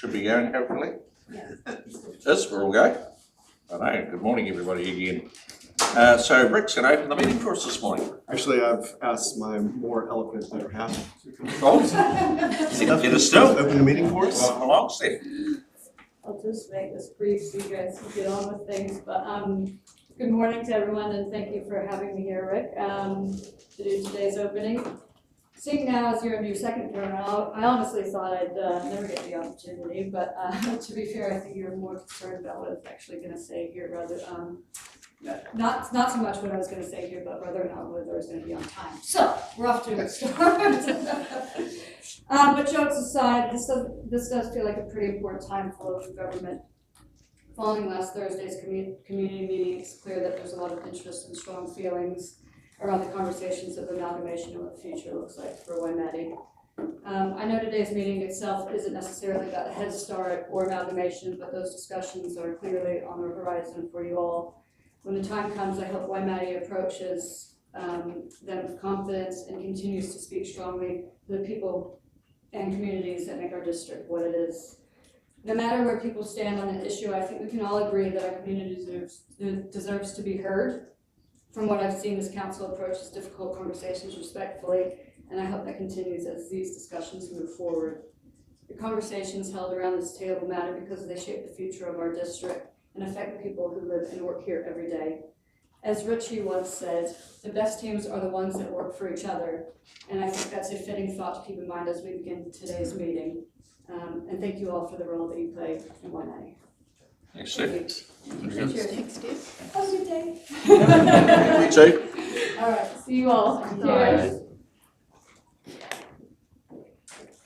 Should be going, hopefully. Yeah. Yes, we're all going. I know. Good morning, everybody, again. So Rick's going to open the meeting for us this morning. Actually, I've asked my more eloquent better half Oh, get us still. open the meeting for us. Welcome along, Steph. I'll just make this brief so you guys can get on with things. But good morning to everyone, and thank you for having me here, Rick, to do today's opening. Seeing now as you're in your second term, I honestly thought I'd never get the opportunity, but to be fair, I think you're more concerned about what I was actually going to say here, rather not so much what I was going to say here, but whether or not whether I was going to be on time. So we're off to a good start. But jokes aside, this does feel like a pretty important time for local government. Following last Thursday's community meeting, it's clear that there's a lot of interest and strong feelings around the conversations of amalgamation and what the future looks like for Waimate. I know today's meeting itself isn't necessarily about the Head Start or amalgamation, but those discussions are clearly on the horizon for you all. When the time comes, I hope Waimate approaches them with confidence and continues to speak strongly to the people and communities that make our district what it is. No matter where people stand on an issue, I think we can all agree that our community deserves to be heard. From what I've seen, this council approaches difficult conversations respectfully, and I hope that continues as these discussions move forward. The conversations held around this table matter because they shape the future of our district and affect the people who live and work here every day. As Richie once said, the best teams are the ones that work for each other, and I think that's a fitting thought to keep in mind as we begin today's meeting. And thank you all for the role that you play in Waimate. Thanks, Steph. Thanks, Steph. Have a good day. Me too. All right, see you all. Cheers.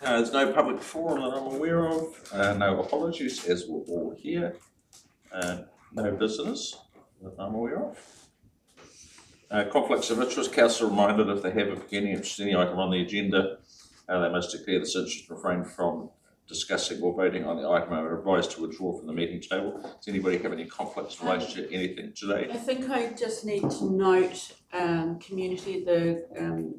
There's no public forum that I'm aware of. No apologies, as we're all here. No visitors that I'm aware of. Conflicts of interest. Council reminded if they have any interest in any item on the agenda, they must declare this interest and refrain from discussing or voting on the item. I'm advised to withdraw from the meeting table. Does anybody have any conflicts in relation to anything today? I think I just need to note the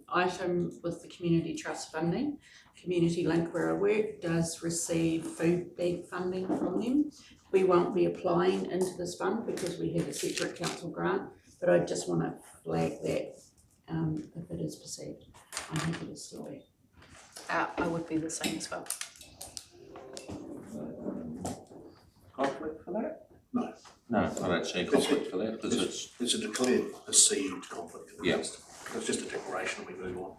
item with the community trust funding. Community Link, where I work, does receive food bank funding from them. We won't be applying into this fund because we have a separate council grant, but I just want to flag that if it is perceived. I'm happy to still be. I would be the same as well. Conflict for that? No. No, I don't see a conflict for that because It's a declared perceived conflict. Yeah. It's just a declaration and we move on.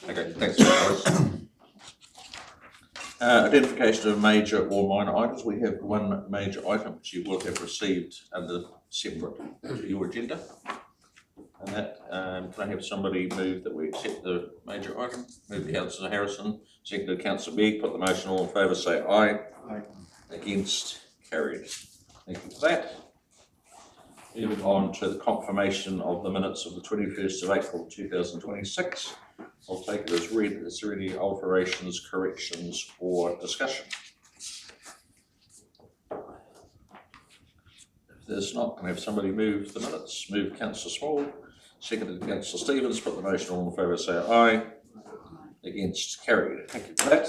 okay, thanks guys. Identification of major or minor items. We have one major item which you will have received under separate to your agenda. And that, can I have somebody move that we accept the major item? Move Councillor Harrison, seconded Councillor Begg. Put the motion. All in favour say aye. Aye. Against, carried. Thank you for that. Moving on to the confirmation of the minutes of the 21st of April 2026. I'll take it as read. Is there any alterations, corrections or discussion? If there's not, can I have somebody move the minutes? Move Councillor Small, seconded Councillor Stevens. Put the motion. All in favour say aye. Against, carried. Thank you for that.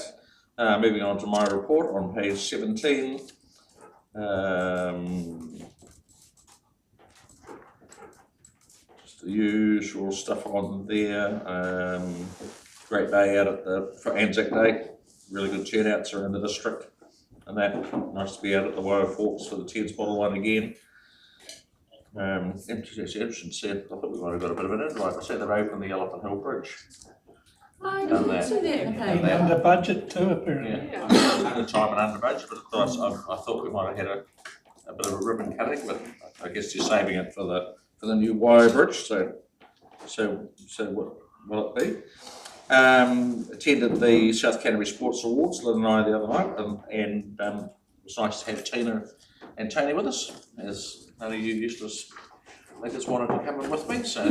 Moving on to my report on page 17. Just the usual stuff on there. Great day out for Anzac Day. Really good turnouts around the district. And that, nice to be out at the Waiho Forks for the Ted's Bottle one again. Interesting said, I thought we might have got a bit of an invite. I said they've opened the Elephant Hill Bridge. I didn't see that. And Under budget too, apparently. Yeah, at the time and under budget, but of course I thought we might have had a bit of a ribbon cutting, but I guess you're saving it for the new Waiho Bridge. So what will it be? Attended the South Canterbury Sports Awards, Lynn and I, the other night, and it was nice to have Tina and Tony with us, as none of you useless ladies wanted to come in with me, so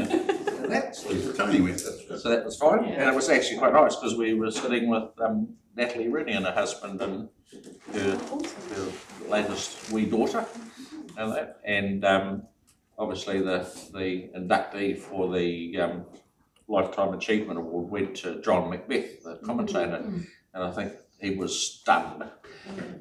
Tony went. So that was fine, and it was actually quite nice because we were sitting with Natalie Rooney and her husband and her latest wee daughter, and that, and obviously the inductee for the Lifetime Achievement Award went to John Macbeth, the commentator, and I think he was stunned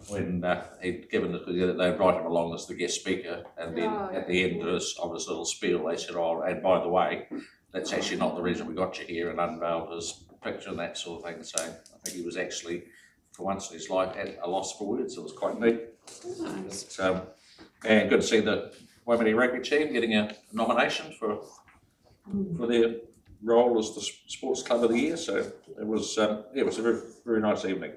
when he'd given they'd write him along as the guest speaker, and then at the end of his little spiel, they said, "Oh, and by the way, that's actually not the reason we got you here," and unveiled his picture and that sort of thing. So I think he was actually, for once in his life, at a loss for words. It was quite neat. Nice. And good to see the Waimate rugby team getting a nomination for their role as the sports club of the year. So it was a very, very nice evening.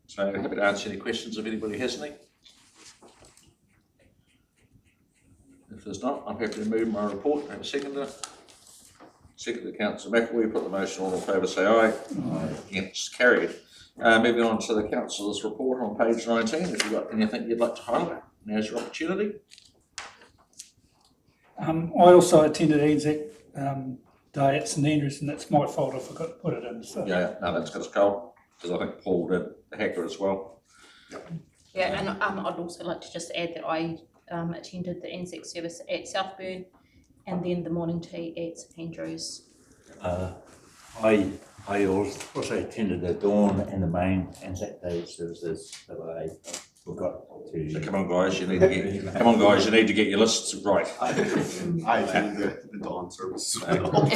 So happy to answer any questions if anybody has any. If there's not, I'm happy to move my report. Have a seconder. Seconder, Councillor McAwee. Put the motion on. All in favour say aye. Aye. Against, carried. Moving on to the councillor's report on page 19. If you've got anything you'd like to highlight, now's your opportunity. I also attended ANZAC Day at St Andrews, and it's my fault I forgot to put it in. So. Yeah, no, that's because it's cold. Because I think Paul did the hacker as well. Yeah, and I'd also like to just add that I attended the Anzac service at Southburn and then the morning tea at St Andrews. I also attended the dawn and the main Anzac Day services, but I forgot to. So come on, guys, you need to get your lists right. I attended the dawn service as well.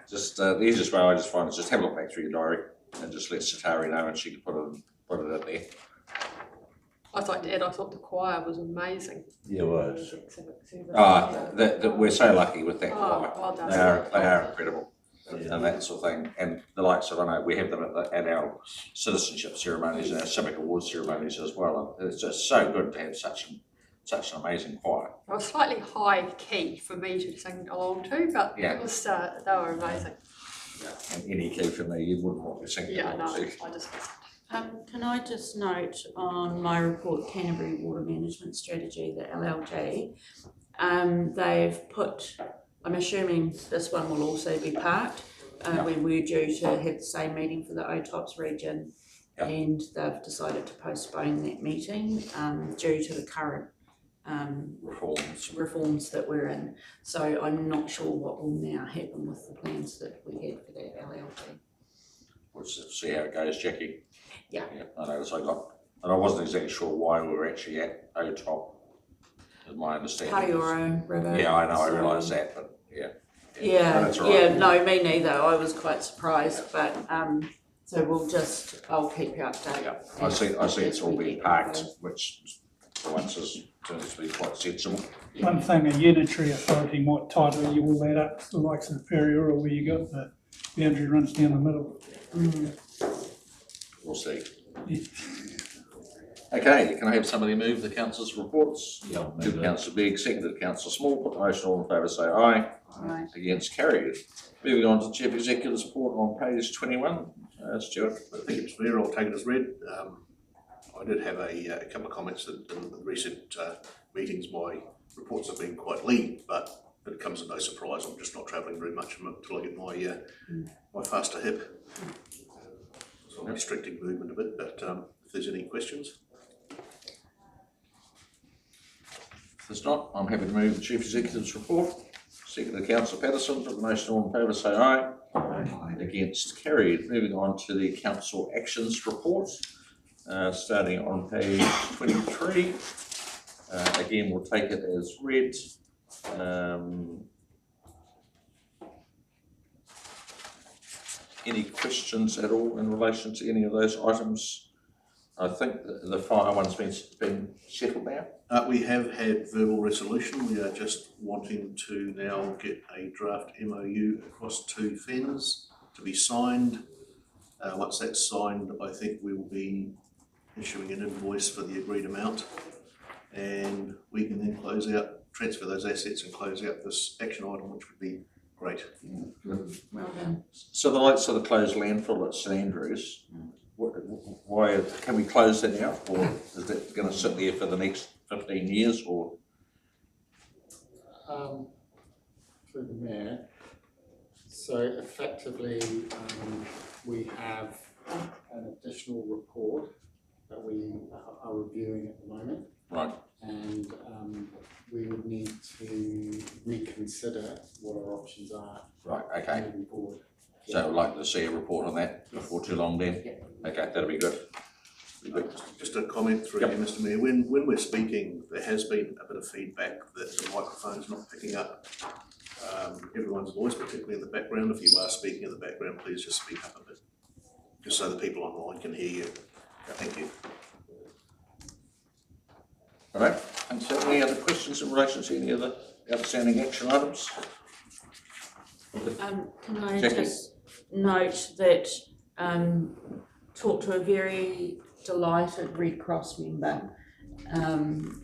Just the easiest way I just find is just have a look back through your diary and just let Satari know, and she can put it in there. I'd like to add, I thought the choir was amazing. Yeah, it was. We're so lucky with that choir. Well done. They are incredible. And that sort of thing, and the likes of, I know we have them at our citizenship ceremonies and our civic awards ceremonies as well. And it's just so good to have such an amazing choir. It was slightly high key for me to sing along to, but it was, they were amazing. Yeah. And any key for me, you wouldn't want to sing. Yeah, no, I just. Can I just note on my report, Canterbury Water Management Strategy, the LLG, they've put, I'm assuming this one will also be parked. We were due to have the same meeting for the OTOPS region, and they've decided to postpone that meeting due to the current reforms that we're in. So I'm not sure what will now happen with the plans that we had for that LLG. We'll see how it goes, Jackie. Yeah. I noticed and I wasn't exactly sure why we were actually at OTOP, is my understanding. Parioro River. Yeah, I know, I realise that, but yeah. Yeah, that's right. yeah, no, me neither. I was quite surprised, but so I'll keep you updated. Yeah, I see it's all being parked, which for once turns to be quite sensible. One thing, a unitary authority might title you all that up to the likes of the Pariora, where you got the boundary runs down the middle. We'll see. Yeah. Okay, can I have somebody move the councillors' reports? Yeah, To Councillor Bigg, seconded Councillor Small. Put the motion, all in favour say aye. Aye. Against, carried. Moving on to Chief Executive's report on page 21. Stuart. I think it's fair, I'll take it as read. I did have a couple of comments that in the recent meetings my reports have been quite lean, but it comes as no surprise. I'm just not travelling very much until I get my faster hip. So I'm restricting movement a bit, but if there's any questions. If there's not, I'm happy to move the Chief Executive's report. Seconded Councillor Patterson. Put the motion, all in favour say aye. Aye. Against, carried. Moving on to the Council Actions report. Starting on page 23. Again, we'll take it as read. Any questions at all in relation to any of those items? I think the fire one's been settled now. We have had verbal resolution. We are just wanting to now get a draft MOU across to FENS to be signed. Once that's signed, I think we will be issuing an invoice for the agreed amount, and we can then transfer those assets and close out this action item, which would be great. Well done. So the likes of the closed landfill at St Andrews, why can we close that now, or is that going to sit there for the next 15 years, or? Through the Mayor, so effectively we have an additional report that we are reviewing at the moment. Right. And we would need to reconsider what our options are. Right, okay. Moving forward. So I'd like to see a report on that before too long then? Okay, that'll be good. Just a comment through Yep. you, Mr Mayor. When we're speaking, there has been a bit of feedback that the microphone's not picking up everyone's voice, particularly in the background. If you are speaking in the background, please just speak up a bit, just so the people online can hear you. Thank you. All right, and so any other questions in relation to any of the outstanding action items? Can I Jackie? just note that, talked to a very delighted Red Cross member,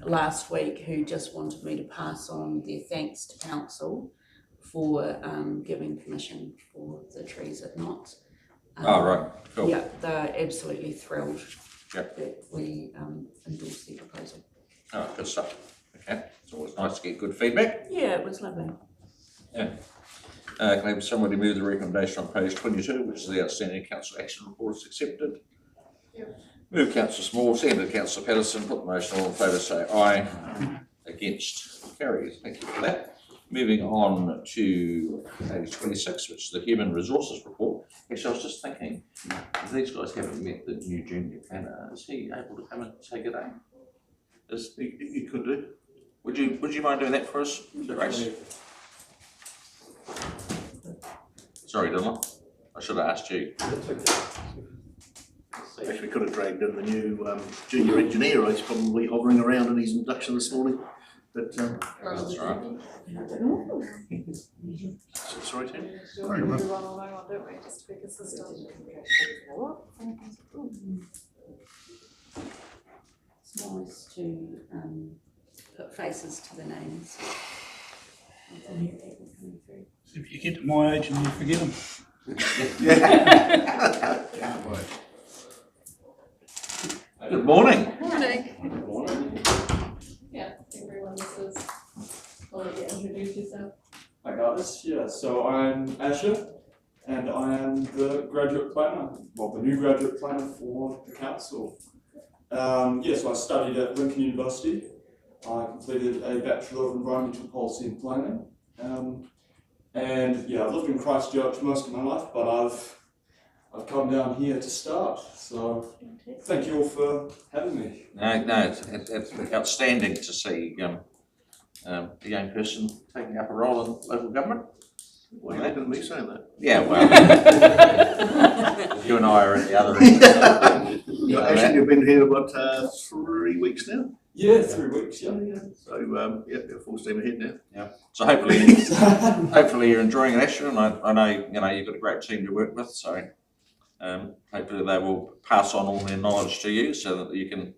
last week who just wanted me to pass on their thanks to council for, giving permission for the trees at Knots. Oh, right, cool. Yeah, they're absolutely thrilled Yep. that we, endorsed their proposal. Oh, good stuff. Okay, it's always nice to get good feedback. Yeah, it was lovely. Can I have somebody move the recommendation on page 22, which is the outstanding council action report is accepted? Yep. Move councillor Small, seconded councillor Patterson, put the motion, all in favour say aye. Against, carries, thank you for that. Moving on to page 26, which is the human resources report. Actually, I was just thinking, if these guys haven't met the new junior planner, is he able to come and take it in? You could do. Would you mind doing that for us, Grace? Sorry, Dylan. I should have asked you. Actually, could have dragged in the new junior engineer. He's probably hovering around in his induction this morning. But That's right. sorry, Tim. Sorry, we run on that one, don't we, just to be consistent. It's nice to, put faces to the names. of the new people coming through. If you get to my age and you forget them. Good morning. Morning. Yeah, everyone, this is, I'll let you introduce yourself. Hi guys, yeah, so I'm Asher and I am the graduate planner, well the new graduate planner for the council. So I studied at Lincoln University. I completed a Bachelor of Environmental Policy and Planning. And yeah, I've lived in Christchurch most of my life, but I've come down here to start, so thank you all for having me. No, it's outstanding to see a young person taking up a role in local government. Well, you're looking at me saying that. Yeah, well, you and I are at the other end. Actually, you've been here about 3 weeks now. Yeah, 3 weeks, yeah. So, you're full steam ahead now. Yeah. So hopefully you're enjoying it, Asher, and I know you've got a great team to work with. So hopefully they will pass on all their knowledge to you, so that you can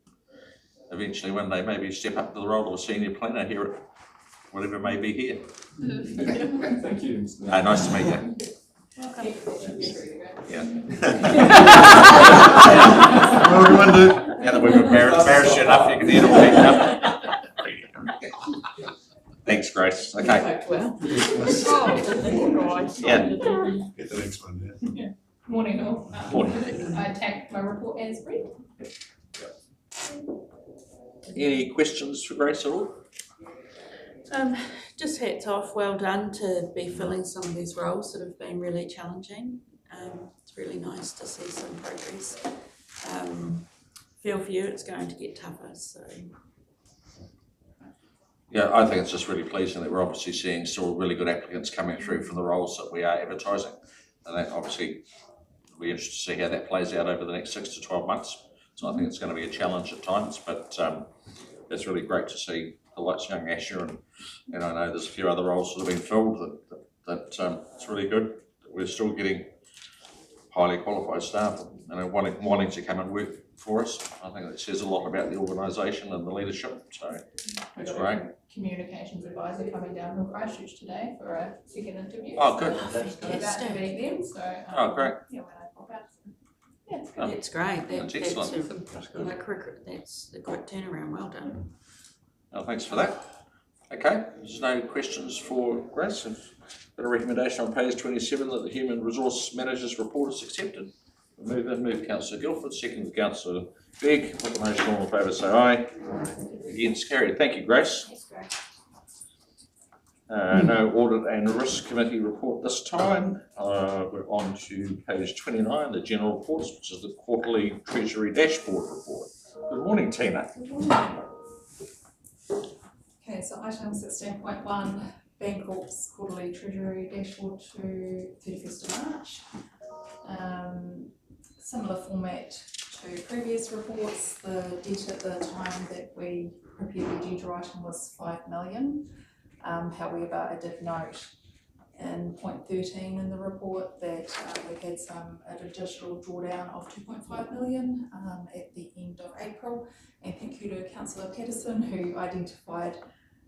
eventually one day maybe step up to the role of a senior planner here at whatever may be here. Thank you. No, nice to meet you. Welcome. Yeah. Well, everyone do. Now that we've embarrassed you enough, you can hear them. Thanks, Grace. Okay. Well. Oh, God. Yeah. Get the next one, yeah. Morning all. Morning. I tagged my report as read. Any questions for Grace at all? Just hats off, well done to be filling some of these roles that have been really challenging. It's really nice to see some progress. Feel for you, it's going to get tougher, so. Yeah, I think it's just really pleasing that we're obviously seeing still really good applicants coming through for the roles that we are advertising. And that obviously, we're interested to see how that plays out over the next 6 to 12 months. So I think it's going to be a challenge at times, but it's really great to see the likes of young Asher, and I know there's a few other roles that have been filled that it's really good that we're still getting highly qualified staff and wanting to come and work for us. I think that says a lot about the organisation and the leadership, so it's great. Communications advisor coming down from Christchurch today for a second interview. Oh, good. So I'm about to meet them, so. Oh, great. Yeah, when I pop out. Yeah, it's good. Oh, That's great, that's excellent. That's a quick turnaround, well done. Oh, thanks for that. Okay, there's no questions for Grace. I've got a recommendation on page 27 that the Human Resource Manager's report is accepted. Move Councillor Guildford, second Councillor Begg. Put the motion, all in favour say aye. Against, carried. Thank you, Grace. No audit and risk committee report this time. We're on to page 29, the general reports, which is the quarterly treasury dashboard report. Good morning, Tina. Okay, so item 16.1, Bancorp's quarterly treasury dashboard to 31st of March. Similar format to previous reports. The debt at the time that we prepared the due item was 5 million. However, I did note in point 13 in the report that we had an additional drawdown of 2.5 million at the end of April. And thank you to Councillor Patterson, who identified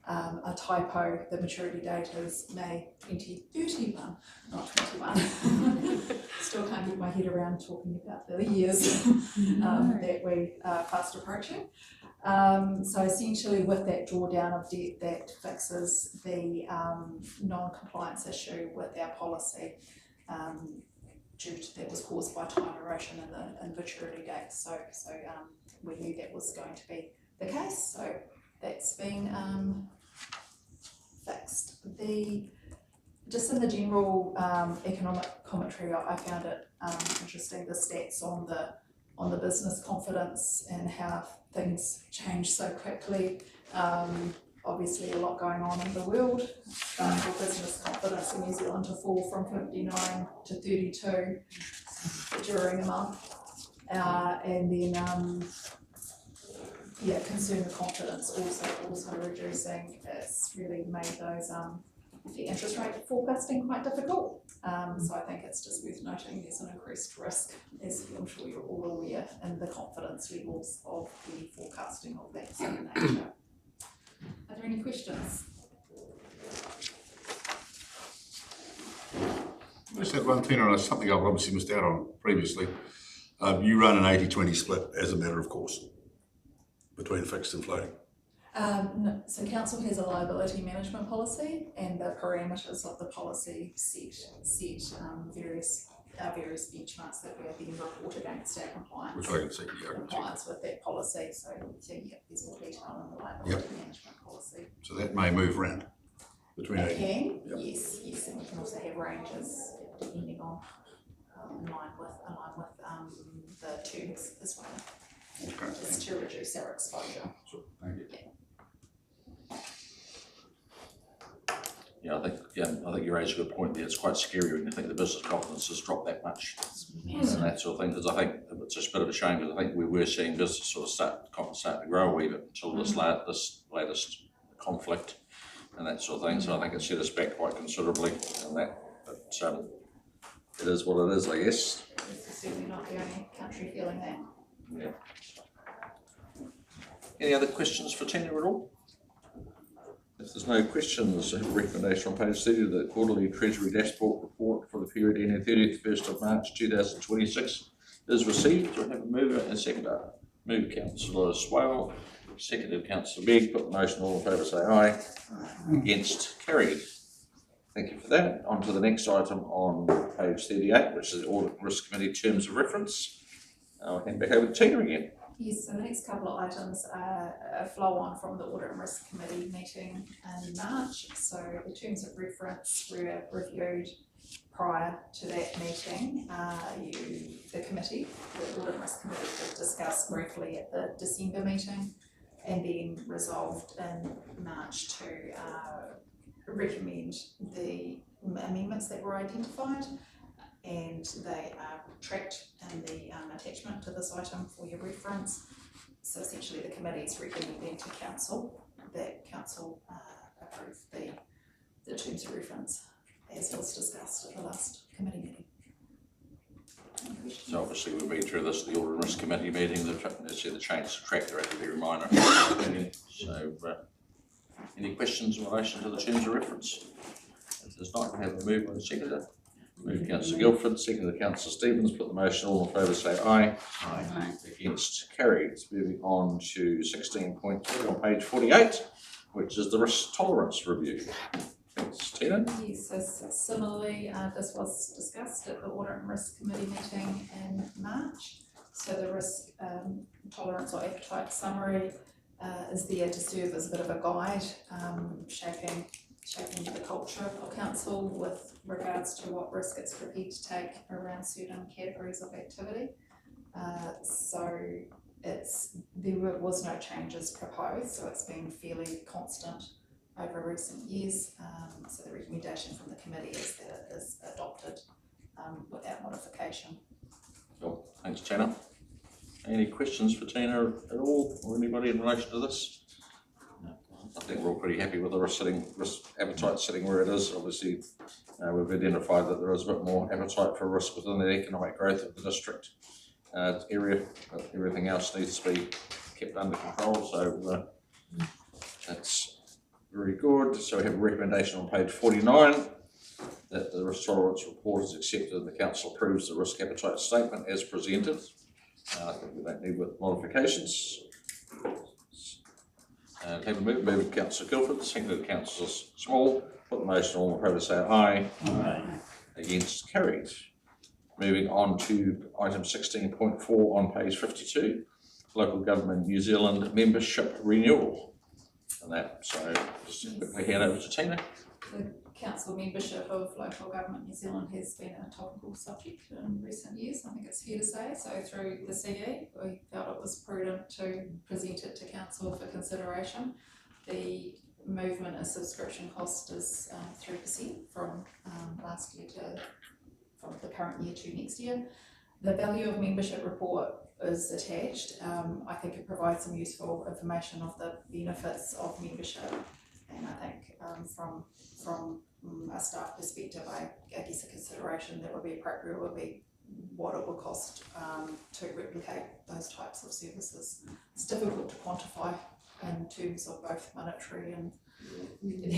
a typo. The maturity date is May 2031, not 21. Still can't get my head around talking about the years that we are fast approaching. So essentially with that drawdown of debt, that fixes the non-compliance issue with our policy that was caused by time erosion in maturity dates. So we knew that was going to be the case, so that's been fixed. Just in the general economic commentary, I found it interesting, the stats on the business confidence and how things change so quickly. Obviously a lot going on in the world. For business confidence in New Zealand to fall from 59 to 32 during a month. And then consumer confidence also reducing. It's really made those the interest rate forecasting quite difficult. So I think it's just worth noting there's an increased risk, as I'm sure you're all aware, in the confidence levels of the forecasting of that sort of nature. Are there any questions? I just had one thing on something I've obviously missed out on previously. You run an 80-20 split as a matter of course between fixed and floating. No, so council has a liability management policy, and the parameters of the policy set various benchmarks that we have been report against our compliance. Which I can see, yeah. Compliance with that policy. So yeah, there's more detail in the liability management policy. So that may move around between 80. Can, yes, and we can also have ranges depending on in line with the terms as well. Okay. Just to reduce our exposure. Sure. Thank you. Yeah, I think you raised a good point there. It's quite scary when you think the business confidence has dropped that much and that sort of thing. Because I think it's just a bit of a shame, because I think we were seeing business sort of start to grow a wee bit until this latest conflict and that sort of thing. So I think it set us back quite considerably in that. But it is what it is, I guess. It's certainly not the only country feeling that. Yeah. Any other questions for Tina at all? If there's no questions, I have a recommendation on page 30 of the quarterly treasury dashboard report for the period ending 31st of March 2026 is received. Do I have a mover and a seconder? Move Councillor Swale, seconded Councillor Begg. Put the motion, all in favour say aye. Against, carried. Thank you for that. On to the next item on page 38, which is the Audit and Risk Committee Terms of Reference. I'll hand back over to Tina again. Yes, so the next couple of items flow on from the Audit and Risk Committee meeting in March. So the terms of reference were reviewed prior to that meeting. The committee, the Audit and Risk Committee, did discuss briefly at the December meeting, and then resolved in March to recommend the amendments that were identified, and they are tracked in the attachment to this item for your reference. So essentially the committee is recommending to council that council approve the terms of reference as was discussed at the last committee meeting. So obviously we've been through this, the Audit and Risk Committee meeting, the change to track, they're actually very minor. So any questions in relation to the terms of reference? If there's not, we have a move on the seconder. Move Councillor Guildford, seconded Councillor Stevens. Put the motion, all in favour say aye. Aye. Against, carried. Moving on to 16.3 on page 48, which is the risk tolerance review. Thanks, Tina. Yes, so similarly, this was discussed at the Audit and Risk Committee meeting in March. So the risk tolerance or appetite summary is there to serve as a bit of a guide, shaping shaping the culture of council with regards to what risk it's prepared to take around certain categories of activity. So there was no changes proposed, so it's been fairly constant over recent years. So the recommendation from the committee is that it is adopted without modification. Cool. Thanks, Tina. Any questions for Tina at all, or anybody in relation to this? No. I think we're all pretty happy with the risk appetite sitting where it is. Obviously, we've identified that there is a bit more appetite for risk within the economic growth of the district area, but everything else needs to be kept under control. So that's very good. So we have a recommendation on page 49 that the risk tolerance report is accepted and the council approves the risk appetite statement as presented. I think we don't need with modifications. Have a move Councillor Guildford, seconded Councillor Small. Put the motion on, all in favour say aye. Aye. Against, carried. Moving on to item 16.4 on page 52, Local Government New Zealand membership renewal. And that, so just quickly hand over to Tina. The council membership of Local Government New Zealand has been a topical subject in recent years, I think it's fair to say. So through the CE, we felt it was prudent to present it to council for consideration. The movement in subscription cost is 3% from last year from the current year to next year. The value of membership report is attached. I think it provides some useful information of the benefits of membership, and I think from a staff perspective, I guess a consideration that would be appropriate would be what it would cost to replicate those types of services. It's difficult to quantify in terms of both monetary and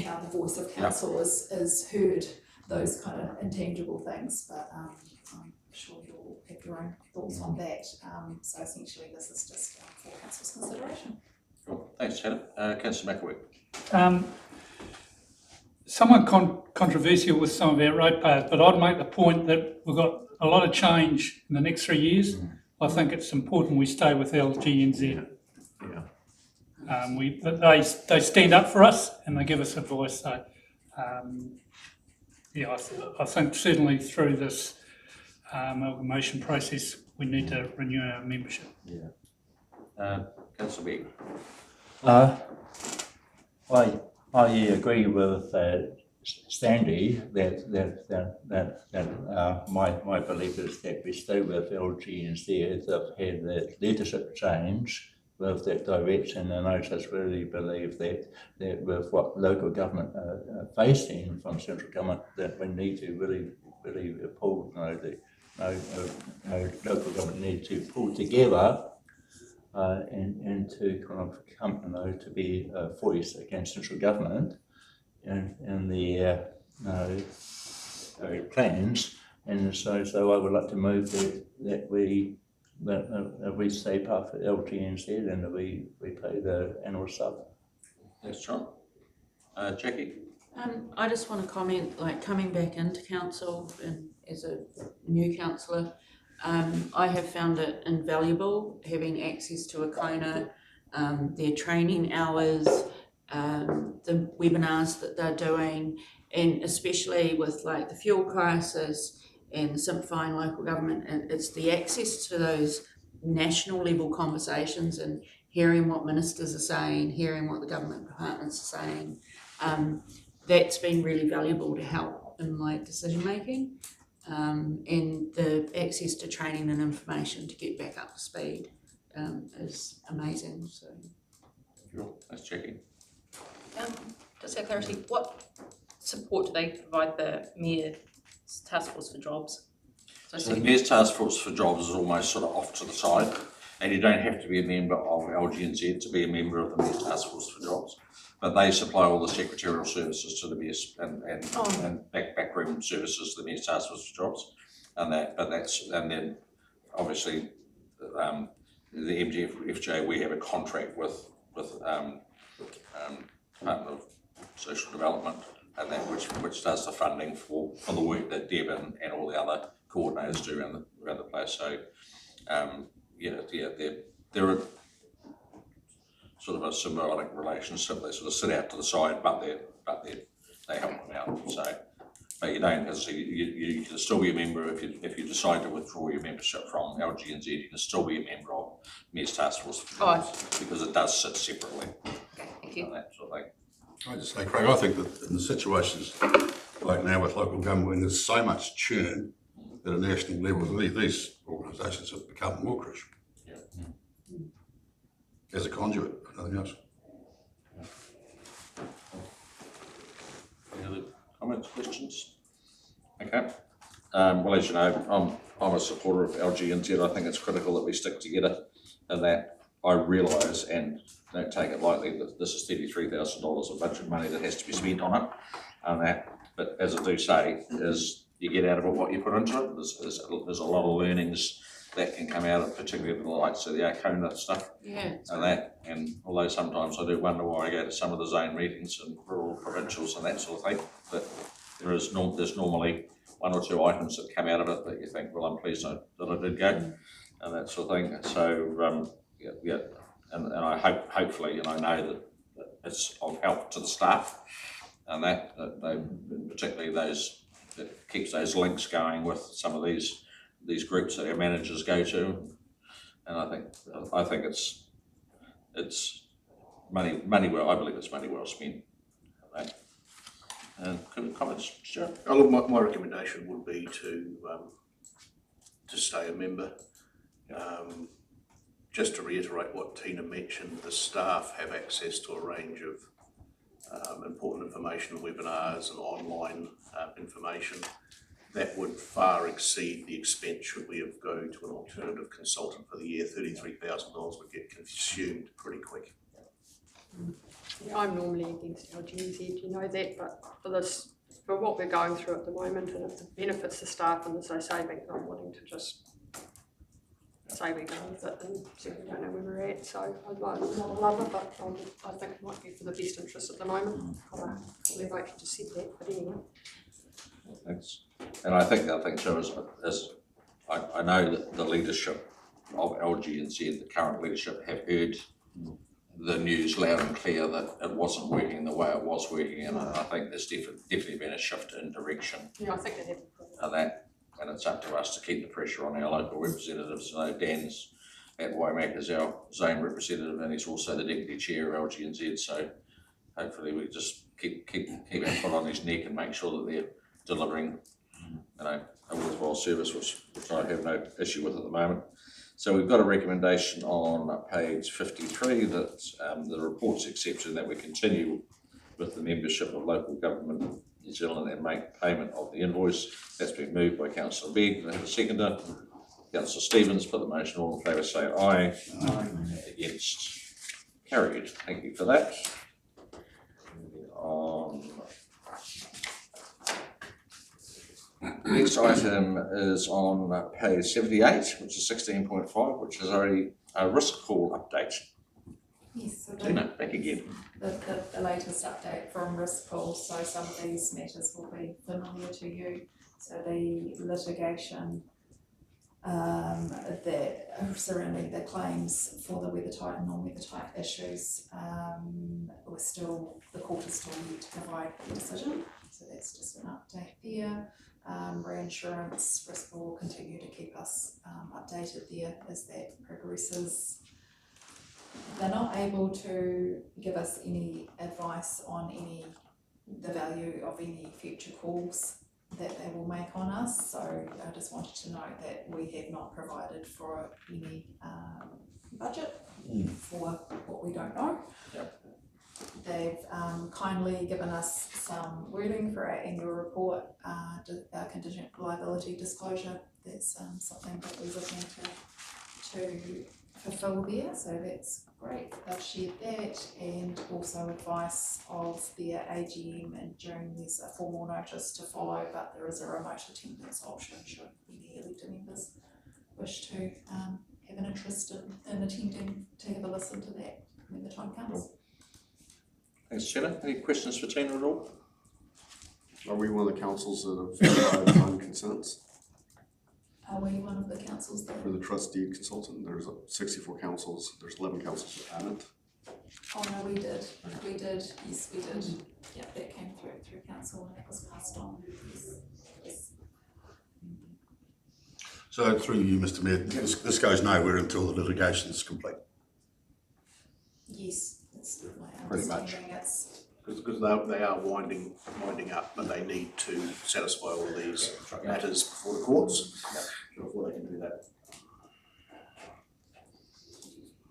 how the voice of council is heard, those kind of intangible things, but I'm sure you'll have your own thoughts on that. So essentially this is just for council's consideration. Cool. Thanks, Hannah. Councillor McAwee. Somewhat controversial with some of our ratepayers, but I'd make the point that we've got a lot of change in the next 3 years. I think it's important we stay with LGNZ. They stand up for us and they give us advice. So, I think certainly through this amalgamation process, we need to renew our membership. Councillor Begg. I agree with Sandy that my belief is that we stay with LGNZ. They've had that leadership change with that direction, and I just really believe that with what local government are facing from central government, that we need to really pull, local government need to pull together and to kind of come, to be a voice against central government and the plans. And so I would like to move that we stay part of LGNZ and that we pay the annual sub. Thanks, John. Jackie. I just want to comment, like coming back into council and as a new councillor, I have found it invaluable having access to Akona, their training hours, the webinars that they're doing, and especially with like the fuel crisis and simplifying local government, and it's the access to those national level conversations and hearing what ministers are saying, hearing what the government departments are saying. That's been really valuable to help in my decision making. And the access to training and information to get back up to speed is amazing. So, Sure. That's Jackie. Just for clarity, what support do they provide the Mayor's Task Force for Jobs? So the Mayor's Task Force for Jobs is almost sort of off to the side, and you don't have to be a member of LGNZ to be a member of the Mayor's Task Force for Jobs. But they supply all the secretarial services to the Mayor's and backroom services to the Mayor's Task Force for Jobs, and then obviously the MGFJ, we have a contract with Department of Social Development, and that which does the funding for the work that Deb and all the other coordinators do around the place. So they're a sort of a symbiotic relationship. They sort of sit out to the side, but they they help them out, so. But you don't, as I say, you can still be a member if you decide to withdraw your membership from LGNZ, you can still be a member of Mayor's Task Force because it does sit separately. Okay, thank you. That sort of thing. I just say, Craig, I think that in the situations like now with local government, when there's so much churn at a national level, these organisations have become more crucial. Yeah. As a conduit, nothing else. Any other comments, questions? Okay. Well, as you know, I'm a supporter of LGNZ. I think it's critical that we stick together, and that I realise and don't take it lightly that this is $33,000 of budget money that has to be spent on it, and that. But as I do say, is you get out of it what you put into it. There's a lot of learnings that can come out of, particularly the likes of the Arcona stuff. Yeah. And that, and although sometimes I do wonder why I go to some of the zone meetings and rural provincials and that sort of thing, but there's normally one or two items that come out of it that you think, well, I'm pleased that I did go, and that sort of thing. So yeah, and I hopefully, and I know that it's of help to the staff, and that they, particularly those, that keeps those links going with some of these groups that our managers go to, and I think it's money well. I believe it's money well spent. Right? And comments, Stuart? Oh, look, my recommendation would be to stay a member. Just to reiterate what Tina mentioned, the staff have access to a range of important information, webinars and online information that would far exceed the expense should we have go to an alternative consultant for the year. $33,000 would get consumed pretty quick. Yeah, I'm normally against LGNZ, you know that, but for what we're going through at the moment, and if it benefits the staff and there's no savings, I'm willing to just say we go with it and certainly don't know where we're at. So I'd like not love it, but I think it might be for the best interest at the moment. I'll probably vote to just said that, but anyway. Thanks. And I think the other thing too is I know that the leadership of LGNZ, the current leadership, have heard the news loud and clear that it wasn't working the way it was working, and I think there's definitely been a shift in direction. Yeah, I think they have. And it's up to us to keep the pressure on our local representatives. I know Dan's at Waimate as our zone representative, and he's also the deputy chair of LGNZ. So hopefully we just keep our foot on his neck and make sure that they're delivering, a worthwhile service, which I have no issue with at the moment. So we've got a recommendation on page 53 that the report's accepted and that we continue with the membership of Local Government New Zealand and make payment of the invoice. That's been moved by Councillor Begg. I have a seconder. Councillor Stevens, put the motion. All in favour say aye. Aye. Against. Carried. Thank you for that. Next item is on page 78, which is 16.5, which is a risk pool update. Yes, so Tina, back again. The latest update from risk pool, so some of these matters will be familiar to you. So the litigation that surrounding the claims for the weathertight and non-weathertight issues, the court is still yet to provide a decision. So that's just an update there. Reinsurance risk pool will continue to keep us updated there as that progresses. They're not able to give us any advice on the value of any future calls that they will make on us. So I just wanted to note that we have not provided for any budget for what we don't know. Yep. They've kindly given us some wording for our annual report, our contingent liability disclosure. That's something that we're looking to fulfill there, so that's great. They've shared that, and also advice of their AGM in June. There's a formal notice to follow, but there is a remote attendance option should any elected members wish to have an interest in attending to have a listen to that when the time comes. Thanks, Tina. Any questions for Tina at all? Are we one of the councils that have provided concerns? Are we one of the councils that? For the trustee consultant, there's 64 councils, there's 11 councils that haven't. Oh, no, we did, yes, we did. Yeah, that came through council and that was passed on, yes. So through you, Mr Mayor, this goes nowhere until the litigation is complete. Yes, that's my Pretty much. understanding, it's, Because they are winding up, but they need to satisfy all these matters before the courts, before they can do that.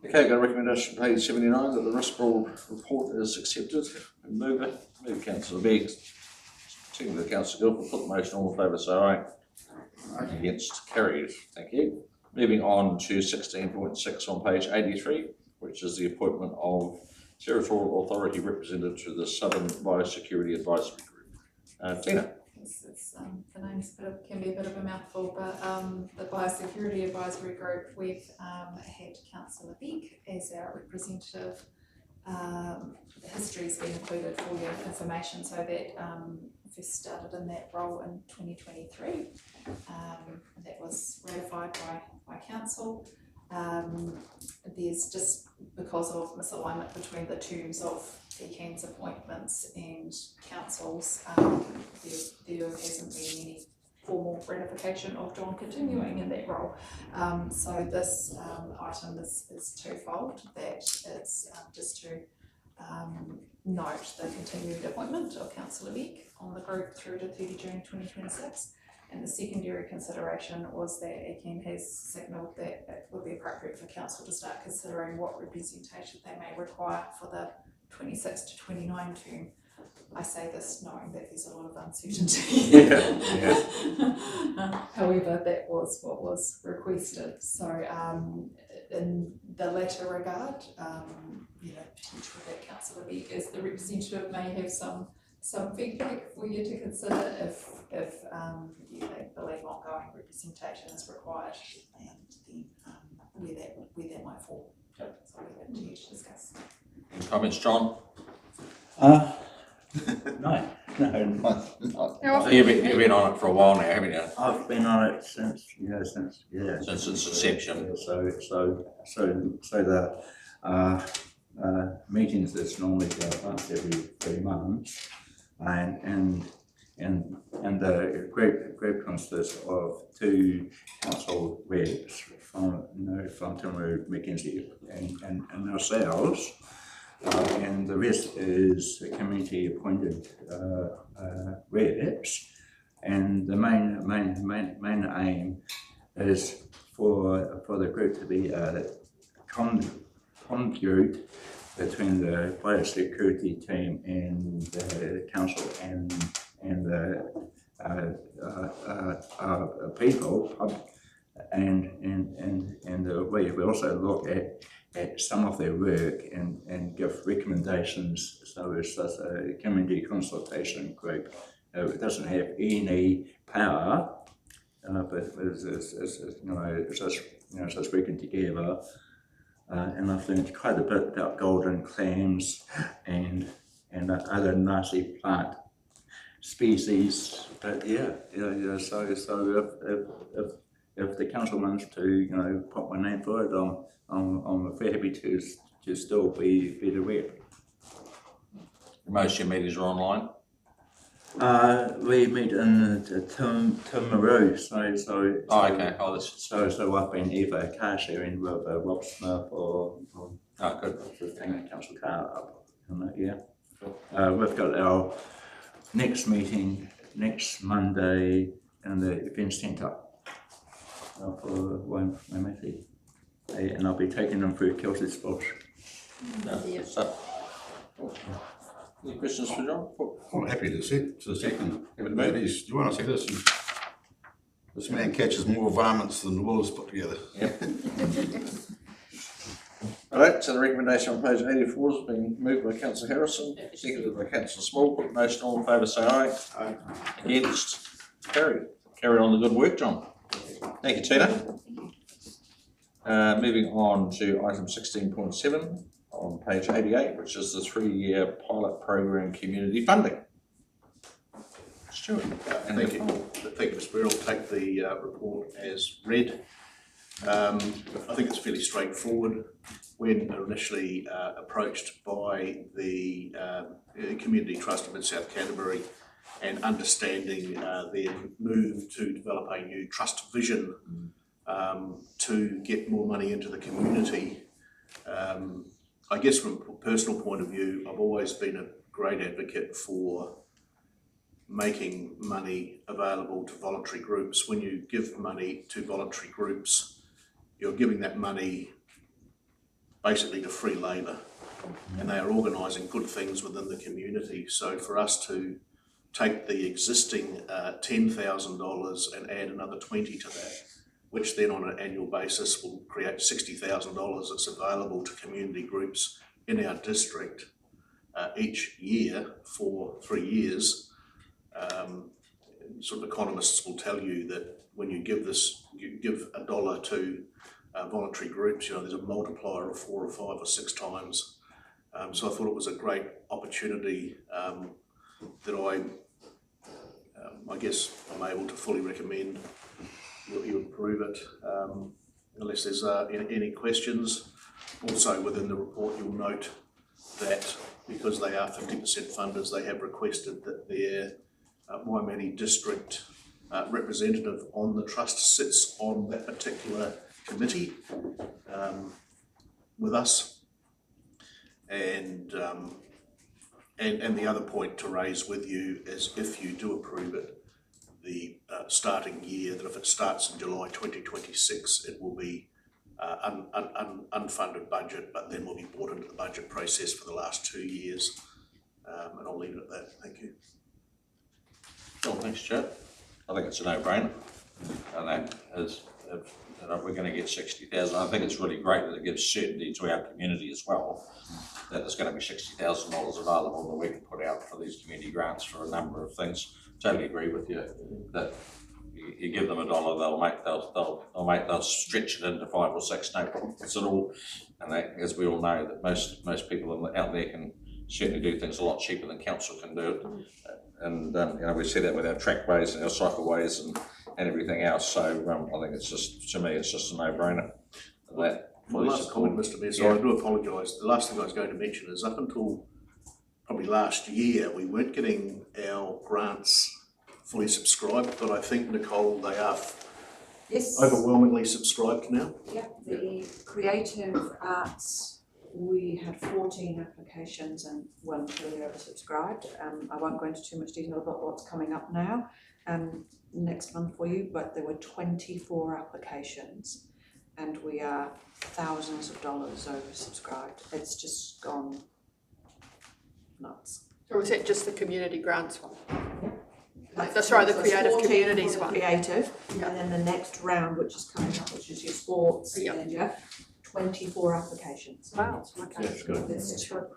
Okay, got a recommendation page 79 that the risk board report is accepted. Move councillor Begg, second councillor Guilford, put the motion, all in favour say aye. Against, carried, thank you. Moving on to 16.6 on page 83, which is the appointment of Territorial Authority representative to the Southern Biosecurity Advisory Group. Tina. it's, the name's can be a bit of a mouthful, but the Biosecurity Advisory Group, we've had Councillor Beck as our representative. The history's been included for your information, so that first started in that role in 2023. That was ratified by council. There's just because of misalignment between the terms of ECAN's appointments and councils, there hasn't been any formal ratification of John continuing in that role. So this item is twofold, that it's just to note the continued appointment of Councillor Beck on the group through to 30 June 2026. And the secondary consideration was that ECAN has signalled that it would be appropriate for council to start considering what representation they may require for the 26 to 29 term. I say this knowing that there's a lot of uncertainty. However, that was what was requested. So in the latter regard, potentially that Councillor Beck as the representative may have some feedback for you to consider if you believe ongoing representation is required, and then where that might fall. Okay. So I'll leave it to you to discuss. Any comments, John? No, not. So you've been on it for a while now, haven't you? I've been on it since Since its inception. So the meetings that's normally go once every 3 months, and the group consists of 2 council reps from Timaru, Mackenzie, and ourselves. And the rest is community appointed reps, and the main aim is for the group to be a conduit between the biosecurity team and the council and the people, and we also look at some of their work and give recommendations. So it's just a community consultation group. It doesn't have any power, but it's just working together. And I've learned quite a bit about golden clams and other nasty plant species. But so if the council wants to put my name for it, I'm very happy to still be the rep. Most of your meetings are online? We meet in Timaru, so I've been either car sharing with Rob Smith or just hanging a council car up on that, yeah. We've got our next meeting next Monday in the event centre for Waimate. And I'll be taking them through Kelsey's Bush. Any questions for John? I'm happy to second. Ladies, do you want to see this? This man catches more varmints than the Woolers put together. Yep. Alright, so the recommendation on page 84 has been moved by Councillor Harrison, seconded by Councillor Small. Put the motion, all in favour say aye. Aye. Against, carried. Carry on the good work, John. Thank you, Tina. Moving on to item 16.7 on page 88, which is the 3-year pilot program community funding. Stuart. Thank you, Mr. Mayor. I'll take the report as read. I think it's fairly straightforward. When initially approached by the Community Trust of Mid-South Canterbury and understanding their move to develop a new trust vision to get more money into the community, I guess from a personal point of view, I've always been a great advocate for making money available to voluntary groups. When you give money to voluntary groups, you're giving that money basically to free labour, and they are organising good things within the community. So for us to take the existing $10,000 and add another 20 to that, which then on an annual basis will create $60,000 that's available to community groups in our district each year for 3 years. Sort of economists will tell you that when you give $1 to voluntary groups, there's a multiplier of 4 or 5 or 6 times. So I thought it was a great opportunity that I guess I'm able to fully recommend you approve it, unless there's any questions. Also within the report, you'll note that because they are 50% funders, they have requested that their Waimate district representative on the trust sits on that particular committee with us. And the other point to raise with you is, if you do approve it, the starting year, that if it starts in July 2026, it will be unfunded budget, but then will be brought into the budget process for the last 2 years. And I'll leave it at that. Thank you. Well, thanks, Chad. I think it's a no-brainer, and that is, we're going to get 60,000. I think it's really great that it gives certainty to our community as well, that there's going to be $60,000 available that we can put out for these community grants for a number of things. Totally agree with you that you give them $1, they'll stretch it into 5 or 6, no problems at all. And that, as we all know, that most people out there can certainly do things a lot cheaper than council can do it. And we see that with our trackways and our cycleways and everything else. So I think it's just, to me, it's just a no-brainer. My last comment, Mr. Mayor, so I do apologise. The last thing I was going to mention is, up until probably last year, we weren't getting our grants fully subscribed, but I think, Nicole, they are overwhelmingly subscribed now. Yeah, the creative arts, we had 14 applications and 1 fully oversubscribed. I won't go into too much detail about what's coming up now next month for you, but there were 24 applications and we are thousands of dollars oversubscribed. It's just gone nuts. Or was it just the community grants one? That's right, the creative communities one. Creative, and then the next round, which is coming up, which is your sports, and 24 applications. Wow, okay. That's good. It's true.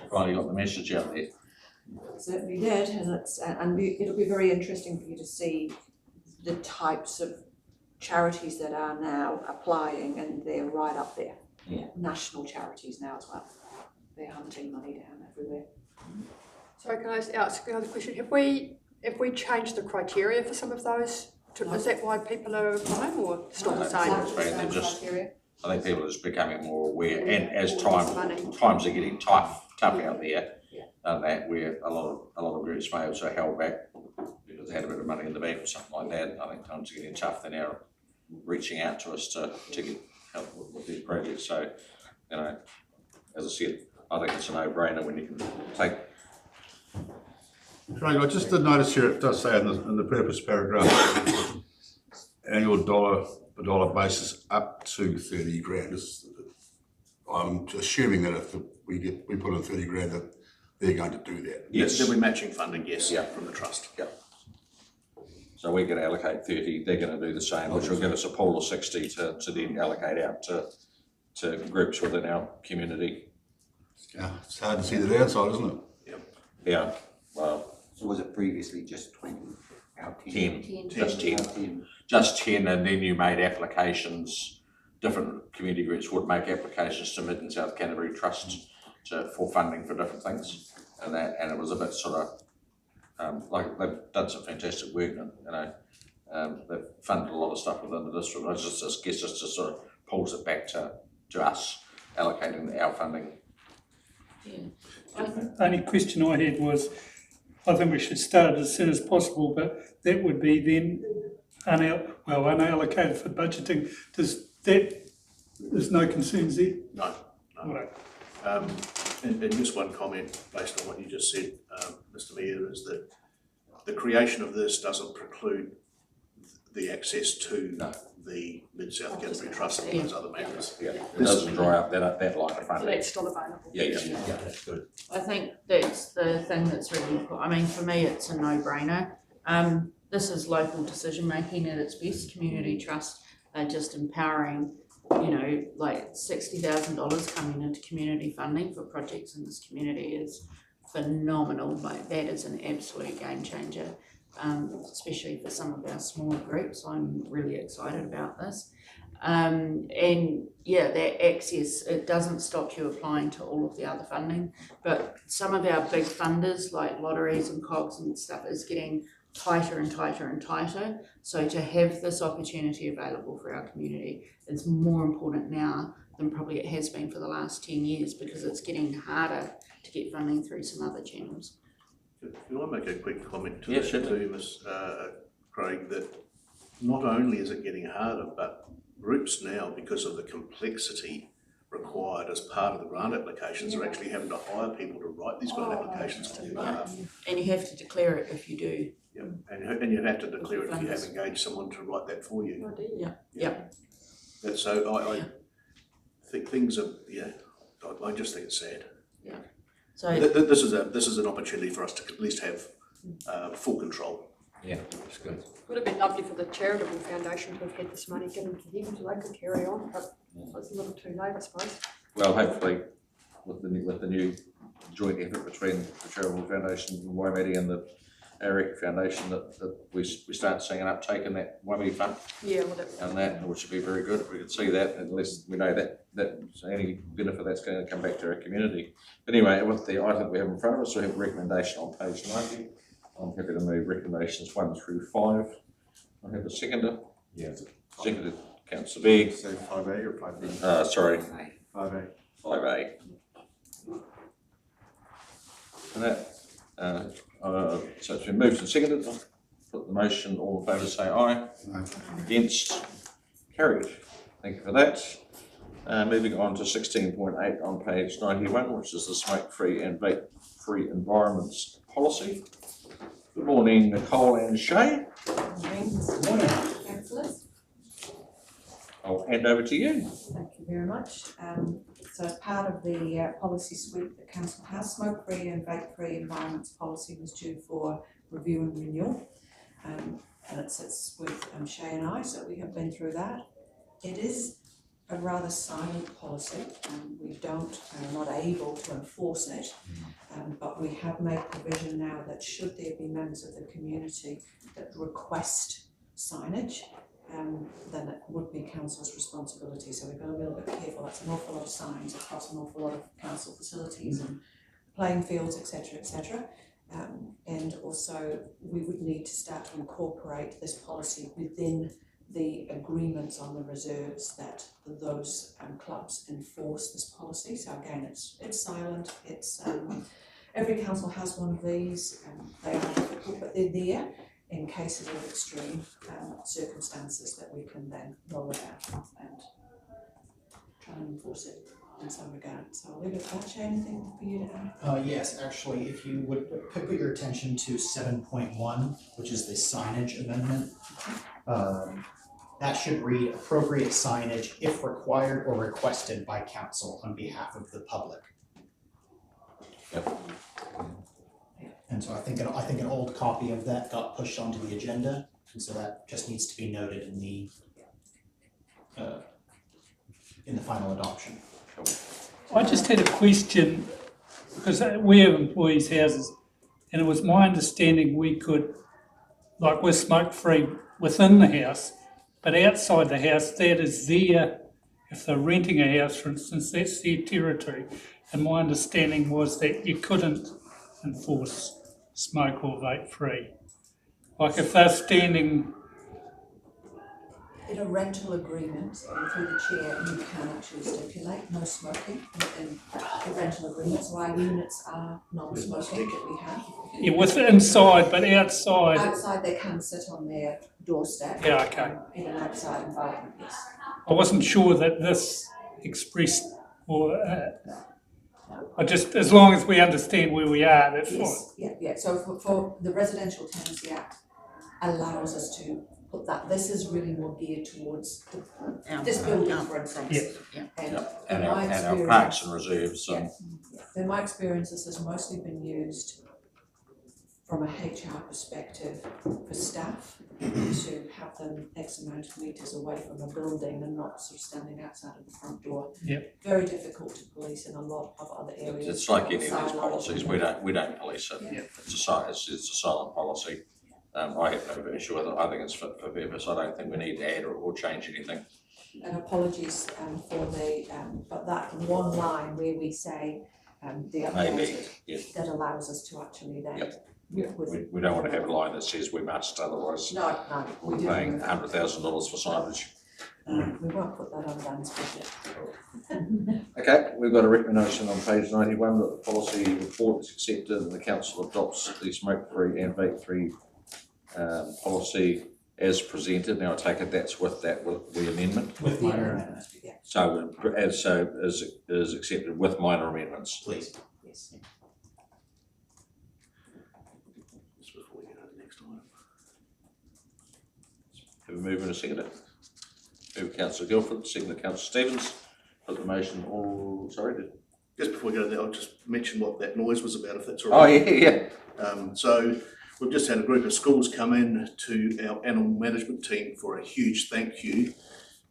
Finally got the message out there. Certainly did, and it'll be very interesting for you to see the types of charities that are now applying, and they're right up there. Yeah. National charities now as well. They're hunting money down everywhere. So can I ask another question? Have we changed the criteria for some of those? Is that why people are applying, or still the same? I think people are just becoming more aware, and as times are getting tough out there, and that where a lot of groups may also held back because they had a bit of money in the bank or something like that. I think times are getting tough. They're now reaching out to us to get help with these projects. So, as I said, I think it's a no-brainer when you can take. Craig, I just did notice here, it does say in the purpose paragraph, annual dollar per dollar basis up to 30 grand. I'm assuming that if we put in 30 grand, that they're going to do that. Yes, there'll be matching funding, yes, from the trust. Yeah. So we're going to allocate 30, they're going to do the same, which will give us a pool of 60 to then allocate out to groups within our community. Yeah, it's hard to see the downside, isn't it? Yeah, well. So was it previously just 20? 10. Just 10, and then you made applications, different community groups would make applications to Mid and South Canterbury Trust for funding for different things, and it was a bit sort of, like they've done some fantastic work, they've funded a lot of stuff within the district. I guess just sort of pulls it back to us allocating our funding. Only question I had was, I think we should start as soon as possible, but that would be then unallocated for budgeting. There's no concerns there? No. Right. And just one comment based on what you just said, Mr. Mayor, is that the creation of this doesn't preclude the access to the Mid-South Canterbury Trust and those other matters. Yeah, it doesn't dry up that line of So funding. that's still available. Yeah, That's good. I think that's the thing that's really important. I mean, for me, it's a no-brainer. This is local decision making at its best. Community trust are just empowering, like $60,000 coming into community funding for projects in this community is phenomenal. Like, that is an absolute game changer, especially for some of our smaller groups. I'm really excited about this. And yeah, that access, it doesn't stop you applying to all of the other funding, but some of our big funders like lotteries and COGS and stuff is getting tighter and tighter and tighter. So to have this opportunity available for our community is more important now than probably it has been for the last 10 years, because it's getting harder to get funding through some other channels. Can I make a quick comment to Yeah, that sure. too, Ms. Craig, that not only is it getting harder, but groups now, because of the complexity required as part of the grant applications, are actually having to hire people to write these grant applications on their behalf. And you have to declare it if you do. Yep. And you have to declare it if you have engaged someone to write that for you. Oh, do you? Yeah. Yep. And so I think things are, I just think it's sad. Yeah. So This is an opportunity for us to at least have full control. Yeah, that's good. Would have been lovely for the charitable foundation to have had this money given to them so they could carry on, but it's a little too late, I suppose. Well, hopefully, with the new joint effort between the Charitable Foundation in Waimate and the Eric Foundation, that we start seeing an uptake in that Waimate fund, Yeah, well, that and that, which would be very good if we could see that, unless we know that any benefit that's going to come back to our community. Anyway, with the item we have in front of us, we have a recommendation on page 90. I'm happy to move recommendations 1 through 5. I have a seconder. Yeah. Seconded, Councillor Begg. So 5A or 5B? Sorry, 5A. 5A. And that, so it's been moved and seconded. I'll put the motion, all in favour say aye. Aye. Against, carried. Thank you for that. Moving on to 16.8 on page 91, which is the smoke-free and vape-free environments policy. Good morning, Nicole and Shay. Councillors, I'll hand over to you. thank you very much. So as part of the policy suite that Council has, smoke-free and vape-free environments policy was due for review and renewal. And it sits with Shay and I, so we have been through that. It is a rather silent policy, and we are not able to enforce it. But we have made provision now that should there be members of the community that request signage, then it would be council's responsibility. So we've got to be a little bit careful. That's an awful lot of signs across an awful lot of council facilities and playing fields, etc., etc. And also we would need to start to incorporate this policy within the agreements on the reserves that those clubs enforce this policy. So again, it's silent. It's every council has one of these. They are difficult, but they're there in cases of extreme circumstances that we can then roll it out and try and enforce it in some regard. So I'll leave it at that. Shay, anything for you to add? Yes, actually, if you would put your attention to 7.1, which is the signage amendment. That should read appropriate signage if required or requested by council on behalf of the public. Yep. And so I think an old copy of that got pushed onto the agenda, and so that just needs to be noted in the final adoption. I just had a question, because we have employees' houses, and it was my understanding we could, like we're smoke-free within the house, but outside the house, that is their, if they're renting a house, for instance, that's their territory. And my understanding was that you couldn't enforce smoke or vape free. Like if they're standing in a rental agreement, through the chair, you can actually stipulate no smoking in the rental agreement, so our units are non-smoking that we have. Yeah, with inside, but outside. Outside, they can sit on their doorstep. Yeah, okay. In an outside environment, yes. I wasn't sure that this expressed, or I just, as long as we understand where we are, that's fine. Yes, yeah. So for the Residential Tenancy Act allows us to put that. This is really more geared towards this building, for instance. And our parks and reserves. In my experience, this has mostly been used from a HR perspective for staff to have them X amount of metres away from a building and not sort of standing outside of the front door. Yep. Very difficult to police in a lot of other areas. It's like any of these policies, we don't police it. Yeah. It's a silent policy. I have no issue with it. I think it's fit for purpose. I don't think we need to add or change anything. And apologies for the, but that one line where we say the updated, that allows us to actually then. Yeah, we don't want to have a line that says we must, otherwise No, we're paying $100,000 for signage. we won't put that on Dan's budget. Okay, we've got a recommendation on page 91 that the policy report is accepted and the council adopts the smoke-free and vape-free policy as presented. Now I take it that's with the amendment? With minor amendments, yeah. So is accepted with minor amendments. Please. Yes. Just before we get to the next item. Have a move and a second. Move Councillor Guilford, second Councillor Stevens. Put the motion all, sorry. Just before we go to that, I'll just mention what that noise was about, if that's all right. Oh, yeah. So we've just had a group of schools come in to our animal management team for a huge thank you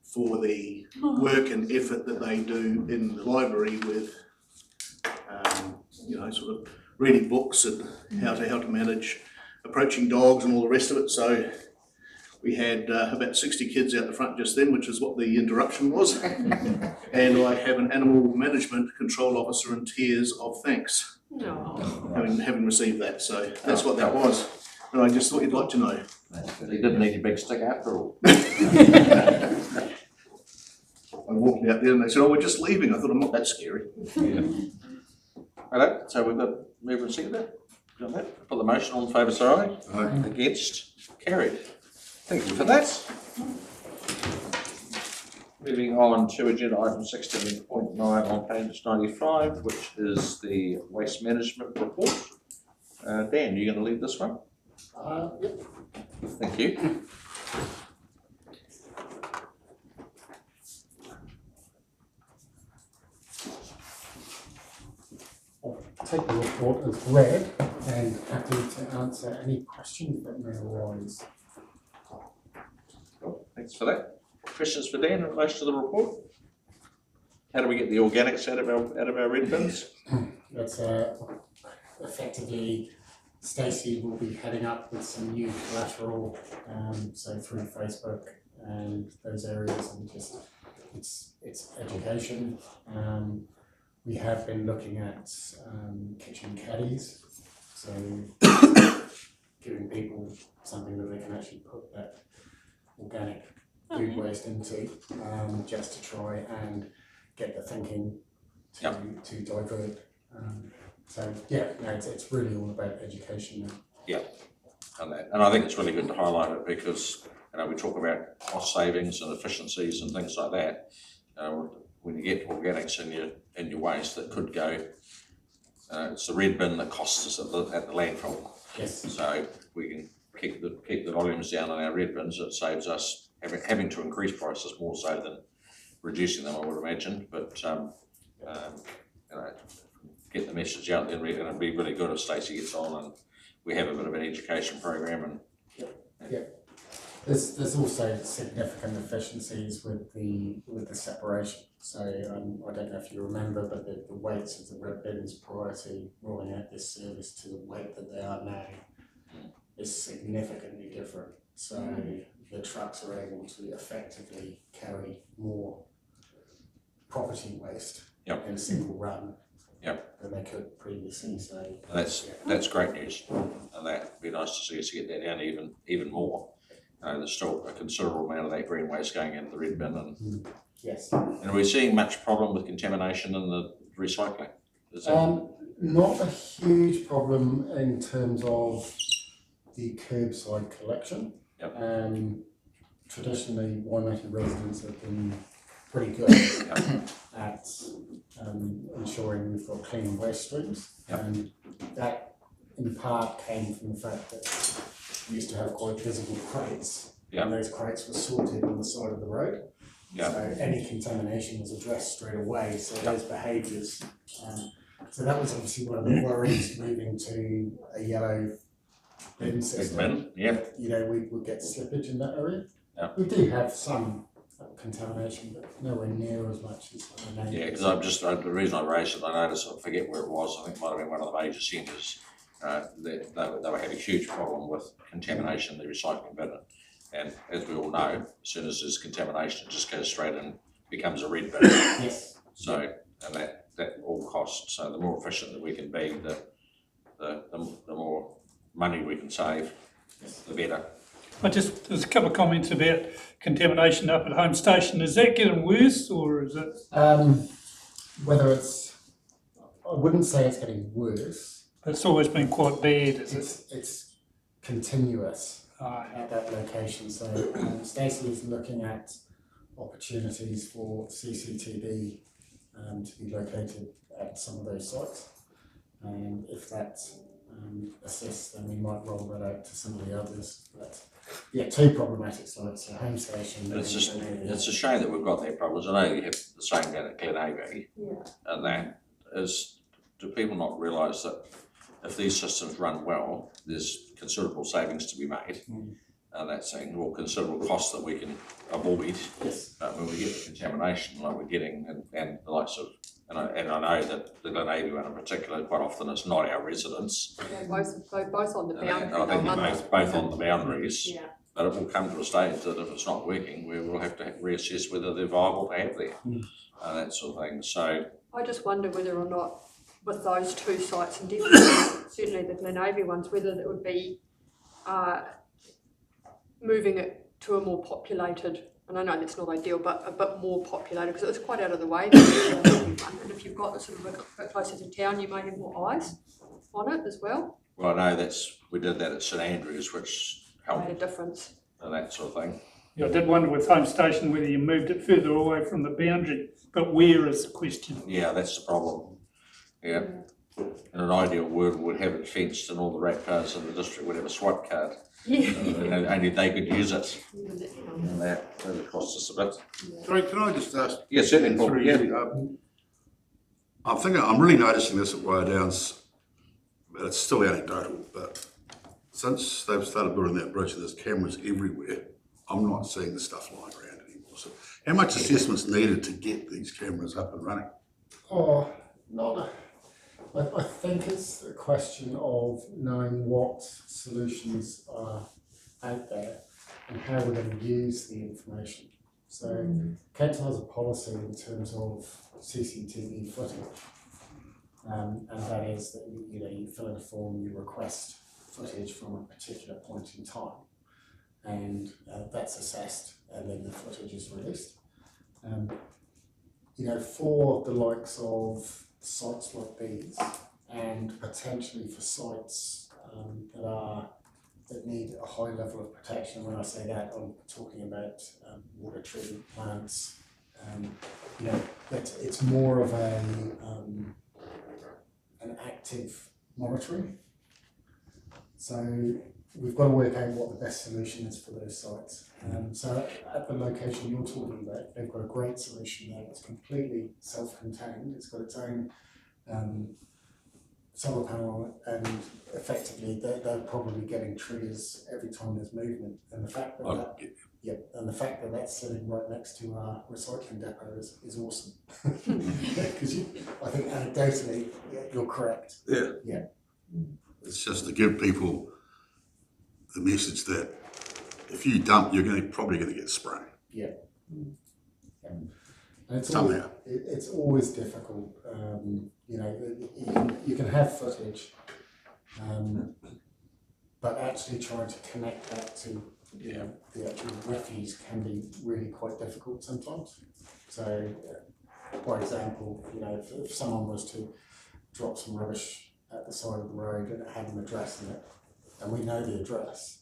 for the work and effort that they do in the library with, sort of reading books and how to manage approaching dogs and all the rest of it. So we had about 60 kids out the front just then, which is what the interruption was. And I have an animal management control officer in tears of thanks, having received that. So that's what that was. And I just thought you'd like to know. He didn't need a big stick after all. I walked out there and they said, "Oh, we're just leaving." I thought, I'm not that scary. Right, so we've got move and second there. Got that? Put the motion on in favour, say aye. Aye. Against? Carried. Thank you for that. Moving on to agenda item 16.9 on page 95, which is the waste management report. Dan, you're going to lead this one? Yep. Thank you. Take the report as read and happy to answer any questions that may arise. Cool. Thanks for that. Questions for Dan in relation to the report? How do we get the organics out of our red bins? That's effectively Stacey will be heading up with some new collateral, so through Facebook and those areas, and just it's education. We have been looking at kitchen caddies, so giving people something that they can actually put that organic food waste into, just to try and get the thinking to divert. So yeah, no, it's really all about education now. Yeah, and I think it's really good to highlight it because we talk about cost savings and efficiencies and things like that. When you get organics in your waste that could go, it's the red bin that costs us at the landfill. Yes. So we can keep the volumes down on our red bins. It saves us having to increase prices more so than reducing them, I would imagine. But get the message out there, and it'd be really good if Stacey gets on and we have a bit of an education program. Yeah. There's also significant efficiencies with the separation. So I don't know if you remember, but the weights of the red bins prior to rolling out this service to the weight that they are now is significantly different. So the trucks are able to effectively carry more property waste in a single run than they could previously. So that's great news, and that'd be nice to see us get that down even more. there's still a considerable amount of that green waste going into the red bin. And, Yes. and are we seeing much problem with contamination in the recycling? Is that... Not a huge problem in terms of the curbside collection. Yep. Traditionally, Waimate residents have been pretty good at ensuring we've got clean waste streams. Yep. And that in part came from the fact that we used to have quite visible crates. Yep. And those crates were sorted on the side of the road. Yep. So any contamination was addressed straight away. So those behaviours. So that was obviously one of the worries moving to a yellow bin system. Bin, yeah. You know, we would get slippage in that area. Yeah. We do have some contamination, but nowhere near as much as I know. Yeah, because I'm just, the reason I raised it, I noticed, I forget where it was, I think it might have been one of the major centres, they were having a huge problem with contamination in the recycling bin. And as we all know, as soon as there's contamination, it just goes straight in, becomes a red bin. Yes. So, and that all costs. So the more efficient that we can be, the more money we can save, the better. There's a couple of comments about contamination up at Home Station. Is that getting worse, or is it? Whether it's, I wouldn't say it's getting worse. It's always been quite bad, is it? It's continuous at that location. So Stacey is looking at opportunities for CCTV to be located at some of those sites. And if that assists, then we might roll that out to some of the others. But yeah, two problematic sites, a Home Station. It's a shame that we've got that problems. I know you have the same down at Glenavy. Yeah. And that is, do people not realise that if these systems run well, there's considerable savings to be made. And that's saying, well, considerable costs that we can avoid. Yes. When we get the contamination like we're getting, and the likes of, and I know that the Glenavy one in particular, quite often it's not our residents. Yeah, both on the boundary. I think they're both on the boundaries. Yeah. But it will come to a stage that if it's not working, we will have to reassess whether they're viable to have there, and that sort of thing. So I just wonder whether or not with those two sites, and definitely certainly the Glenavy ones, whether that would be moving it to a more populated, and I know that's not ideal, but a bit more populated, because it's quite out of the way. And if you've got it sort of a bit closer to town, you may have more eyes on it as well. well, I know we did that at St Andrews, which helped Made a difference. and that sort of thing. Yeah, I did wonder with Home Station whether you moved it further away from the boundary, but where is the question? Yeah, that's the problem. Yeah. In an ideal world, we'd have it fenced and all the ratepayers in the district would have a swipe card. Yeah. And only they could use it. And that would cost us a bit. Sorry, can I just ask? Yeah, certainly, Paul. Sorry, Yeah. I'm really noticing this at Wyedowns, but it's still anecdotal, but since they've started building that bridge, there's cameras everywhere. I'm not seeing the stuff lying around anymore. So how much assessment's needed to get these cameras up and running? Oh, I think it's a question of knowing what solutions are out there and how we're going to use the information. So Council has a policy in terms of CCTV footage, and that is that you fill in a form, you request footage from a particular point in time, and that's assessed, and then the footage is released. For the likes of sites like these, and potentially for sites that need a high level of protection. When I say that, I'm talking about water treatment plants. That it's more of an active monitoring. So we've got to work out what the best solution is for those sites. So at the location you're talking about, they've got a great solution there. It's completely self-contained. It's got its own solar panel on it, and effectively they're probably getting triggers every time there's movement. And the fact that that's sitting right next to our recycling depot is awesome. Because I think anecdotally, you're correct. Yeah. It's just to give people the message that if you dump, you're probably going to get sprayed. Yeah. And it's somehow. It's always difficult. You can have footage, but actually trying to connect that to Yeah. The actual refuse can be really quite difficult sometimes. So, for example, you know, if someone was to drop some rubbish at the side of the road and it had an address in it, and we know the address,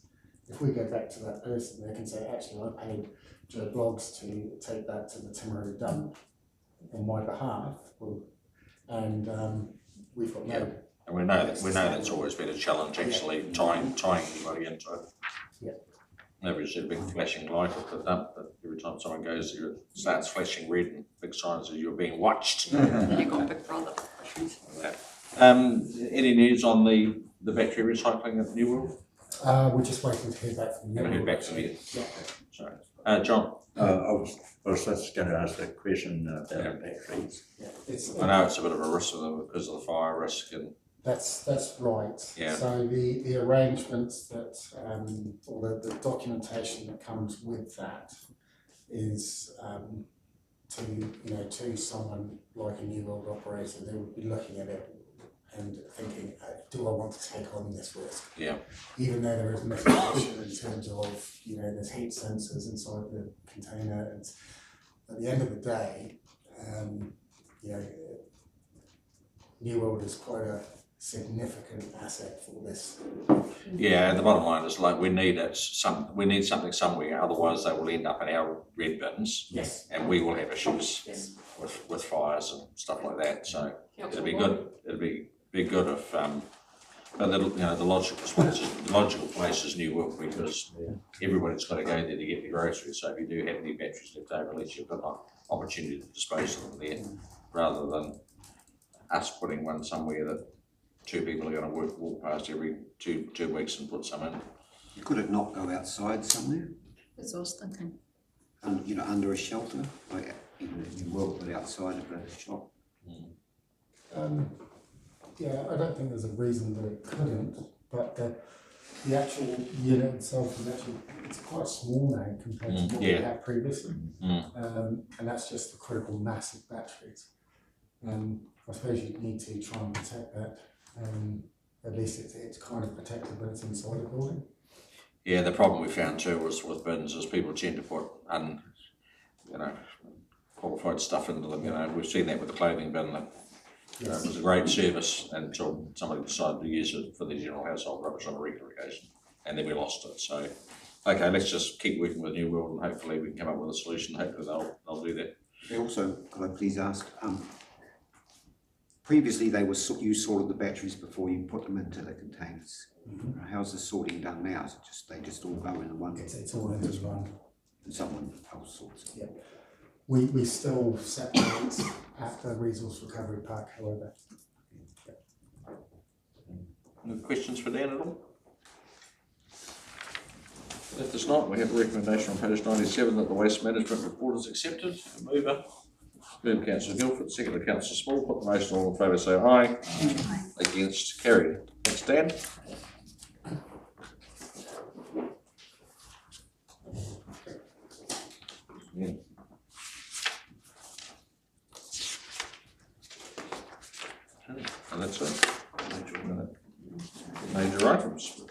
if we go back to that person, they can say, actually, I paid Joe Bloggs to take that to the Timaru dump on my behalf, and we've got no. Yeah. And we know that's always been a challenge, actually, tying anybody into it. Yeah. Never see a big flashing light at the dump, but every time someone goes there, it starts flashing red and big signs that you're being watched. You got Big Brother. Any news on the battery recycling at New World? We're just waiting to hear back from you. Haven't heard back from you. Yeah. Sorry. John? I was just going to ask that question about batteries. I know it's a bit of a risk with them because of the fire risk and. That's right. Yeah. So the arrangements that, or the documentation that comes with that is to someone like a New World operator, they would be looking at it and thinking, do I want to take on this risk? Yeah. Even though there is mitigation in terms of, there's heat sensors inside the container, and at the end of the day, New World is quite a significant asset for this. Yeah, and the bottom line is we need something somewhere, otherwise they will end up in our red bins. Yes. And we will have issues. Yes. with fires and stuff like that. So it'd be good. It'd be good if but the logical place is New World, because everybody's got to go there to get their groceries. So if you do have any batteries left over, at least you've got an opportunity to dispose of them there, rather than us putting one somewhere that two people are going to walk past every two weeks and put some in. Could it not go outside somewhere? That's what I was thinking. Under a shelter, like you work but outside of a shop? Yeah, I don't think there's a reason that it couldn't, but the actual unit itself is it's quite small now compared to what we had previously, and that's just the critical mass of batteries. I suppose you need to try and protect that. At least it's kind of protected when it's inside a building. Yeah, the problem we found too was with bins is people tend to put qualified stuff into them. We've seen that with the clothing bin. That it was a great service until somebody decided to use it for their general household rubbish on a regular occasion, and then we lost it. So, okay, let's just keep working with New World, and hopefully we can come up with a solution. Hopefully they'll do that. Also, could I please ask? Previously, you sorted the batteries before you put them into the containers. How's the sorting done now? Is it they just all go into one? It's all into one. And someone else sorts it. Yeah. We still separate at the Resource Recovery Park, however. Any questions for Dan at all? If there's not, we have a recommendation on page 97 that the waste management report is accepted. Mover, Councillor Guildford, seconded Councillor Small. Put the motion, all in favour say aye. Aye. Against, carried. Thanks, Dan. Yeah. And that's it. Major items.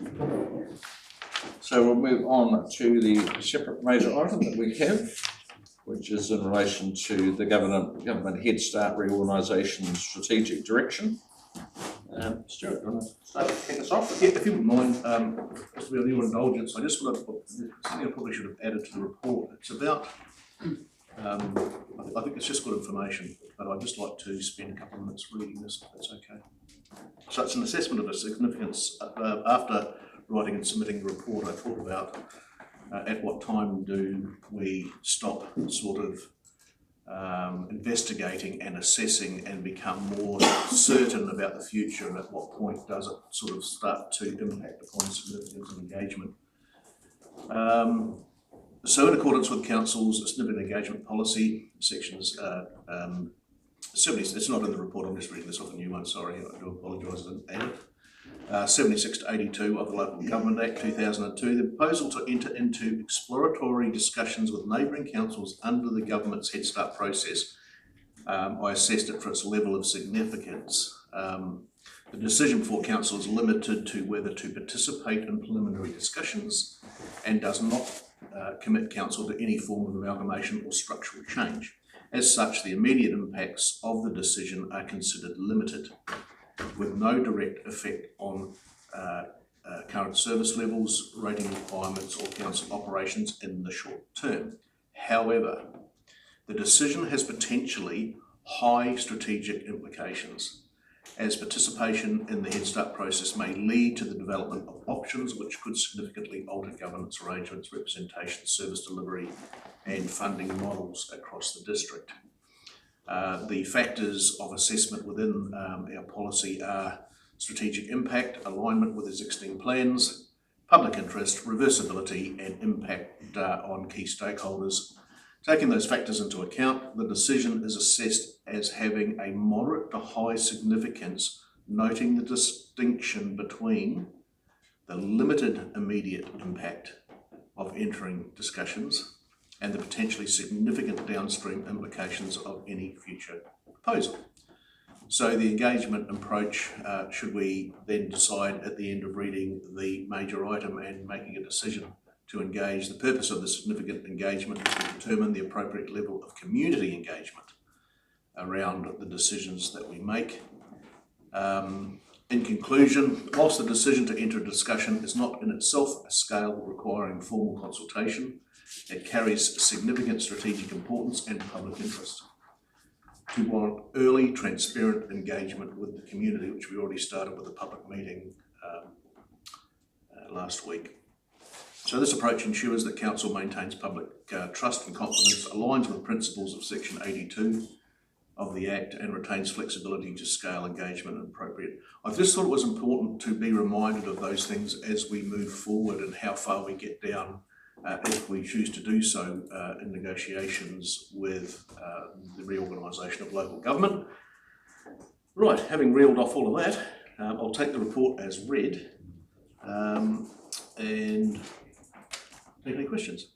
So we'll move on to the separate major item that we have, which is in relation to the government Head Start reorganisation strategic direction. Stuart, do you want to start to kick us off? Yeah, if you wouldn't mind, just with your indulgence, I just want to put something I probably should have added to the report. It's about, I think it's just good information, but I'd just like to spend a couple of minutes reading this, if that's okay. So it's an assessment of the significance. After writing and submitting the report, I thought about at what time do we stop sort of investigating and assessing and become more certain about the future, and at what point does it sort of start to impact upon significance and engagement. So in accordance with Council's significant engagement policy, sections 70, it's not in the report, I'm just reading this off a new one, sorry, I do apologise, I didn't add it. 76 to 82 of the Local Government Act 2002, the proposal to enter into exploratory discussions with neighbouring councils under the government's Head Start process. I assessed it for its level of significance. The decision before council is limited to whether to participate in preliminary discussions and does not commit council to any form of amalgamation or structural change. As such, the immediate impacts of the decision are considered limited, with no direct effect on current service levels, rating requirements or council operations in the short term. However, the decision has potentially high strategic implications, as participation in the Head Start process may lead to the development of options which could significantly alter governance arrangements, representation, service delivery and funding models across the district. The factors of assessment within our policy are strategic impact, alignment with existing plans, public interest, reversibility and impact on key stakeholders. Taking those factors into account, the decision is assessed as having a moderate to high significance, noting the distinction between the limited immediate impact of entering discussions and the potentially significant downstream implications of any future proposal. So the engagement approach, should we then decide at the end of reading the major item and making a decision to engage, the purpose of the significant engagement is to determine the appropriate level of community engagement around the decisions that we make. In conclusion, whilst the decision to enter a discussion is not in itself a scale requiring formal consultation, it carries significant strategic importance and public interest to warrant early, transparent engagement with the community, which we already started with a public meeting last week. So this approach ensures that council maintains public trust and confidence, aligns with principles of section 82 of the Act and retains flexibility to scale engagement and appropriate. I just thought it was important to be reminded of those things as we move forward and how far we get down if we choose to do so in negotiations with the reorganisation of local government. Right, having reeled off all of that, I'll take the report as read and take any questions.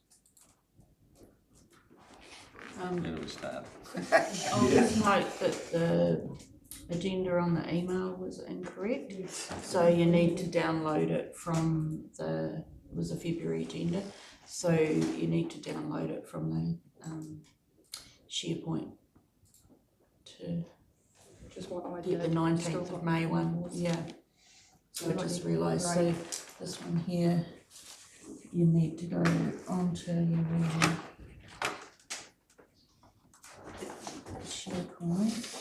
Um, Where do we start? I'll just note that the agenda on the email was incorrect. So you need to download it from it was a February agenda. So you need to download it from the SharePoint to Which is what I get did. the 19th of May one. Yeah. So I just realised, so this one here, you need to go onto your SharePoint.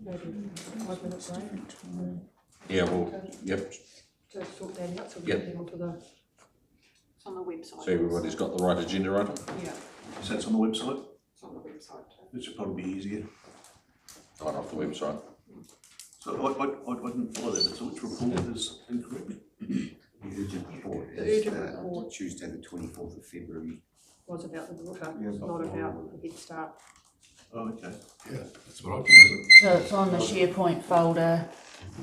Maybe 5 minutes late. Yeah, well, yep, To sort that out, so we Yep. can get onto the, It's on the website. so everybody's got the right agenda item? yeah, So that's on the website. it's on the website. This should probably be easier. Right off the website. So I didn't follow that, so which report is incorrect? The urgent report The is urgent report. Tuesday the 24th of February. Was about the water, Yeah, not about the Head Start. Oh, okay. Yeah, that's what I do. So it's on the SharePoint folder,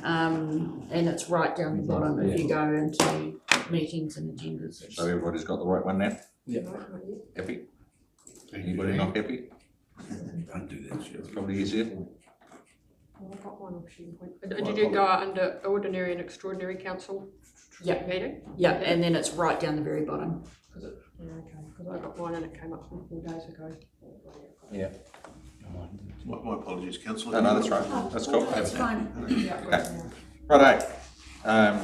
and it's right down the bottom if you go into meetings and agendas. So everybody's got the right one now? Yeah. Not yet. Happy? Anybody not happy? Don't do that shit. It's probably easier. Oh, I've got one option point. Did you go under ordinary and extraordinary council Yeah. meeting? Yeah, and then it's right down the very bottom. Yeah, okay, because I got one and it came up 4 days ago. Yeah. My apologies, councillor. No, that's right. That's cool. That's fine. Yeah, I've got it now. Righto.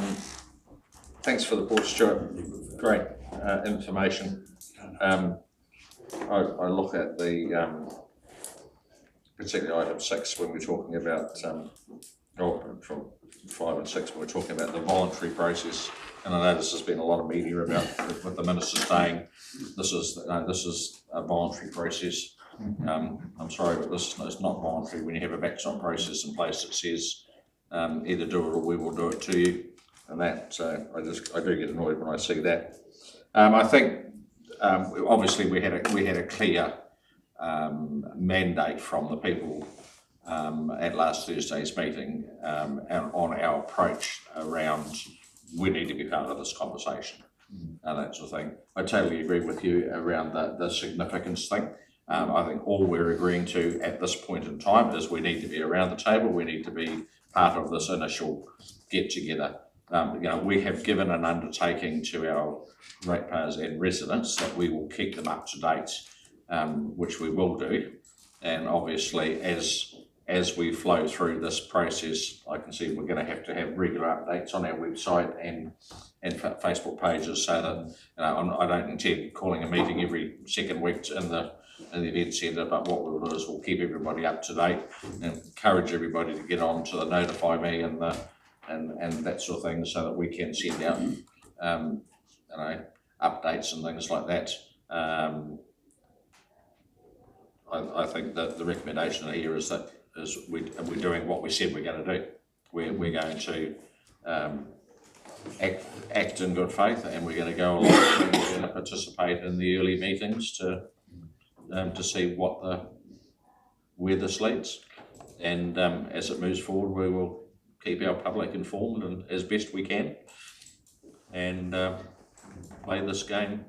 Thanks for the report, Stuart. Great information. I look at the particularly item 6 when we're talking about, from 5 and 6 when we're talking about the voluntary process. And I notice there's been a lot of media about with the minister saying this is a voluntary process. I'm sorry, but this is not voluntary when you have a backstop process in place that says either do it or we will do it to you. And that I do get annoyed when I see that. I think obviously we had a clear mandate from the people at last Thursday's meeting and on our approach around we need to be part of this conversation and that sort of thing. I totally agree with you around the significance thing. I think all we're agreeing to at this point in time is we need to be around the table, we need to be part of this initial get together. We have given an undertaking to our ratepayers and residents that we will keep them up to date, which we will do. And obviously, as we flow through this process, I can see we're going to have regular updates on our website and Facebook pages, so that I don't intend calling a meeting every second week in the event centre, but what we'll do is we'll keep everybody up to date and encourage everybody to get on to the notify me and that sort of thing, so that we can send out updates and things like that. I think that the recommendation here is we're doing what we said we're going to do. We're going to act in good faith, and we're going to go along and we're going to participate in the early meetings to see where this leads, and as it moves forward, we will keep our public informed and as best we can, and play this game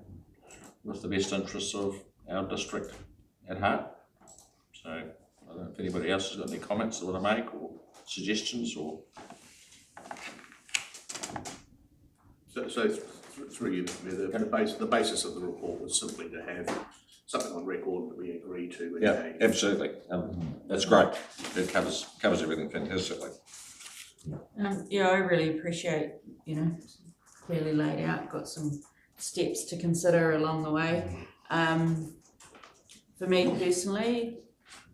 with the best interests of our district at heart. So I don't know if anybody else has got any comments they want to make or suggestions or. So through you, the basis of the report was simply to have something on record that we agree to. Yeah, absolutely. That's great. It covers everything fantastically. I really appreciate, clearly laid out, got some steps to consider along the way. For me personally,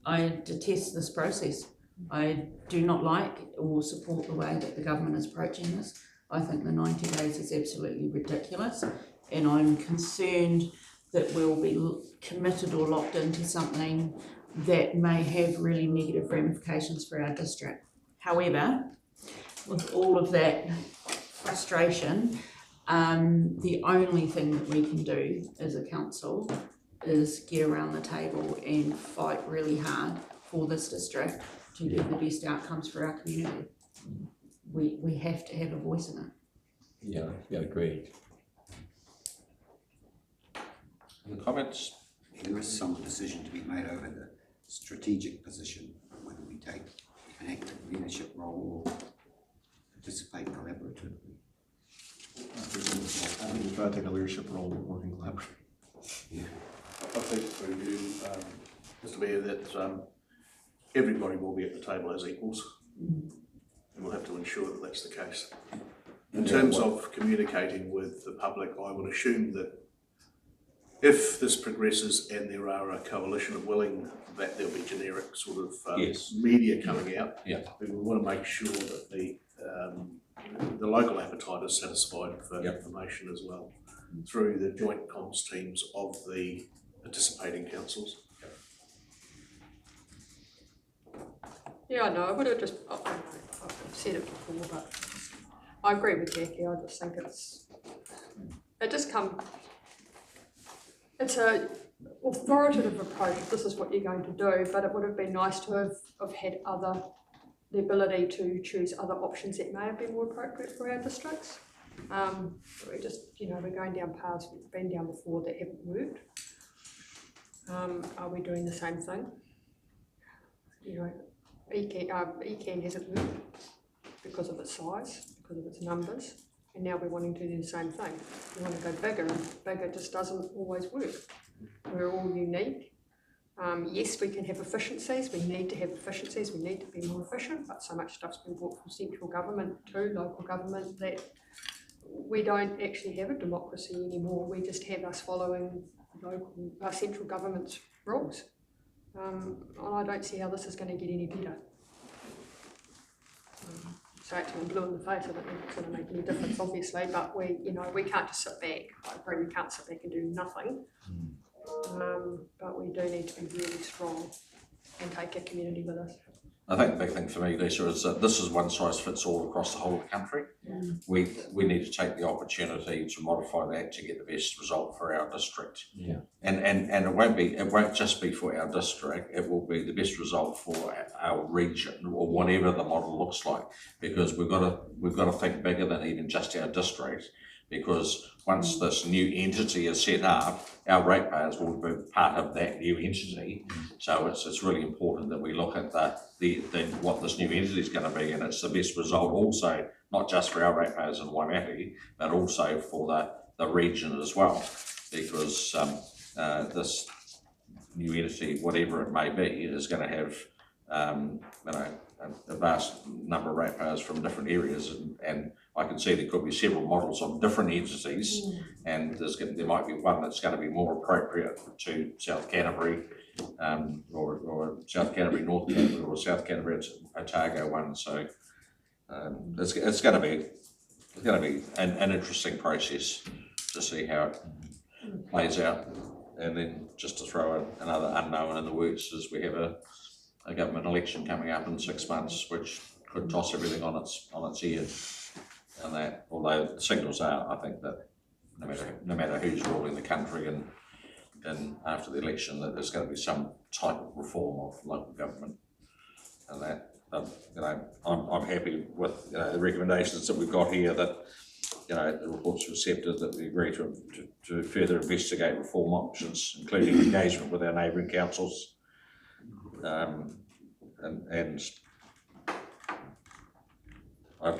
I detest this process. I do not like or support the way that the government is approaching this. I think the 90 days is absolutely ridiculous, and I'm concerned that we'll be committed or locked into something that may have really negative ramifications for our district. However, with all of that frustration, the only thing that we can do as a council is get around the table and fight really hard for this district to get the best outcomes for our community. We have to have a voice in it. Yeah, agreed. Any comments? There is some decision to be made over the strategic position, whether we take an active leadership role or participate collaboratively. I think we've got to take a leadership role in working collaboratively. Yeah. I think through you, Mr. Mayor, that everybody will be at the table as equals, and we'll have to ensure that that's the case. In terms of communicating with the public, I would assume that if this progresses and there are a coalition of willing, that there'll be generic sort of media coming out. Yeah. But we want to make sure that the local appetite is satisfied for information as well through the joint comms teams of the participating councils. Yeah, no, I would have just, I've said it before, but I agree with Jackie. I just think it's a authoritative approach. This is what you're going to do, but it would have been nice to have had the ability to choose other options that may have been more appropriate for our districts. We just, we're going down paths we've been down before that haven't worked. Are we doing the same thing? ECAN hasn't worked because of its size, because of its numbers, and now we're wanting to do the same thing. We want to go bigger, and bigger just doesn't always work. We're all unique. Yes, we can have efficiencies, we need to have efficiencies, we need to be more efficient, but so much stuff's been brought from central government to local government that we don't actually have a democracy anymore. We just have us following central government's rules. And I don't see how this is going to get any better. So actually I'm blue in the face, I don't think it's going to make any difference obviously, but we can't just sit back. I agree, we can't sit back and do nothing. But we do need to be really strong and take our community with us. I think the big thing for me, Lisa, is that this is one size fits all across the whole of the country. We need to take the opportunity to modify that to get the best result for our district. Yeah. And it won't just be for our district, it will be the best result for our region or whatever the model looks like, because we've got to think bigger than even just our district. because once this new entity is set up, our ratepayers will be part of that new entity. So it's really important that we look at the what this new entity is going to be, and it's the best result also, not just for our ratepayers in Waimate, but also for the region as well, because this new entity, whatever it may be, is going to have a vast number of ratepayers from different areas, and I can see there could be several models of different entities, and there might be one that's going to be more appropriate to South Canterbury, or South Canterbury, North Canterbury, or South Canterbury Otago one. So it's going to be an interesting process to see how it plays out. And then just to throw in another unknown in the works is we have a government election coming up in 6 months, which could toss everything on its ear. And that, although the signals are, I think that no matter who's ruling the country and after the election, that there's going to be some type of reform of local government, and that I'm happy with the recommendations that we've got here. That the report's receptive, that we agree to further investigate reform options, including engagement with our neighbouring councils, and I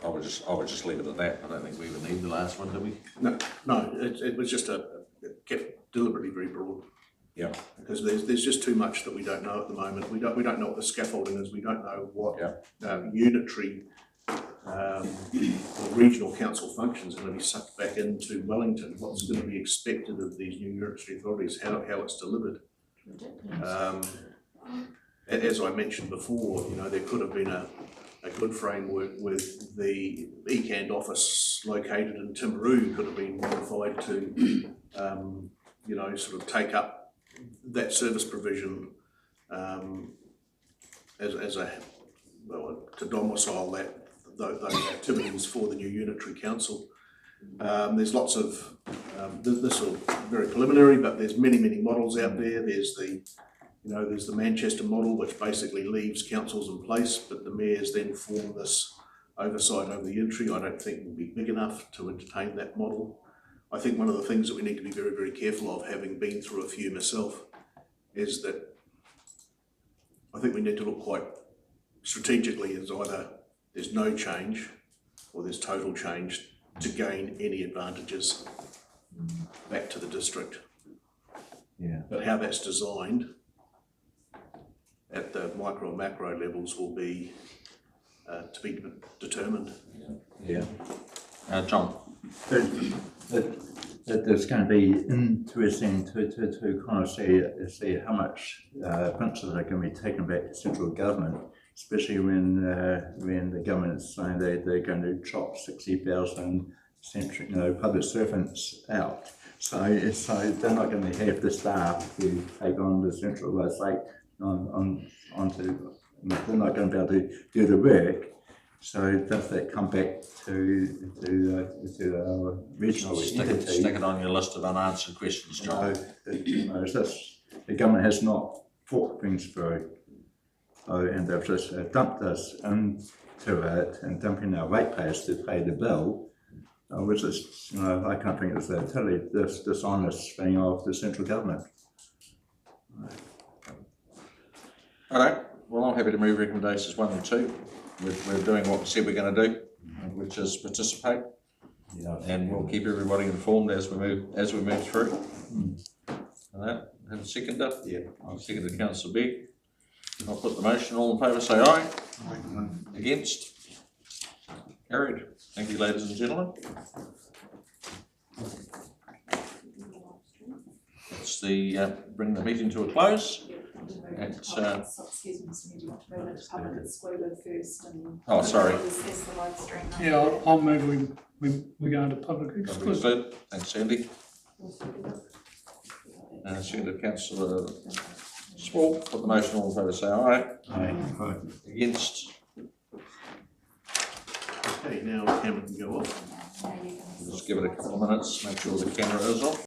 would just leave it at that. I don't think we even need the last one, do we? No, it was just kept deliberately very broad. Yeah. Because there's just too much that we don't know at the moment. We don't know what the scaffolding is. We don't know what unitary regional council functions are going to be sucked back into Wellington. What's going to be expected of these new unitary authorities? How it's delivered. As I mentioned before, there could have been a good framework with the ECAND office located in Timaru could have been modified to, sort of take up that service provision to domicile those activities for the new unitary council. There's lots of this is very preliminary, but there's many models out there. There's the Manchester model, which basically leaves councils in place, but the mayors then form this oversight over the unitary. I don't think will be big enough to entertain that model. I think one of the things that we need to be very careful of, having been through a few myself, is that I think we need to look quite strategically as either there's no change or there's total change to gain any advantages back to the district. Yeah. But how that's designed at the micro and macro levels will be to be determined. Yeah. John. It's going to be interesting to kind of see how much funds are going to be taken back to central government, especially when the government is saying they're going to chop 60,000 public servants out. So they're not going to have the staff to take on the central state they're not going to be able to do the work. So does that come back to our regional entity? Stick it on your list of unanswered questions, John. The government has not thought things through, and they've just dumped us into it and dumping our ratepayers to pay the bill, which is, I can't think it's a totally dishonest thing of the central government. All right. Well, I'm happy to move recommendations 1 and 2. We're doing what we said we're going to do, which is participate, and we'll keep everybody informed as we move through. All right. Have a seconder? Yeah. I'll second the Councillor Beck. I'll put the motion. All in favour, say aye. Aye. Against? Carried. Thank you, ladies and gentlemen. That's bring the meeting to a close. Excuse me, Mr. Media, want to move into public excluded first and. Oh, sorry. Assess the live stream. Yeah, I'll move we go into public exclusion. Thanks, Sandy. Seconded Councillor Small. Put the motion. All in favour, say aye. Aye. Against? Okay, now the camera can go off. Just give it a couple of minutes, make sure the camera is off.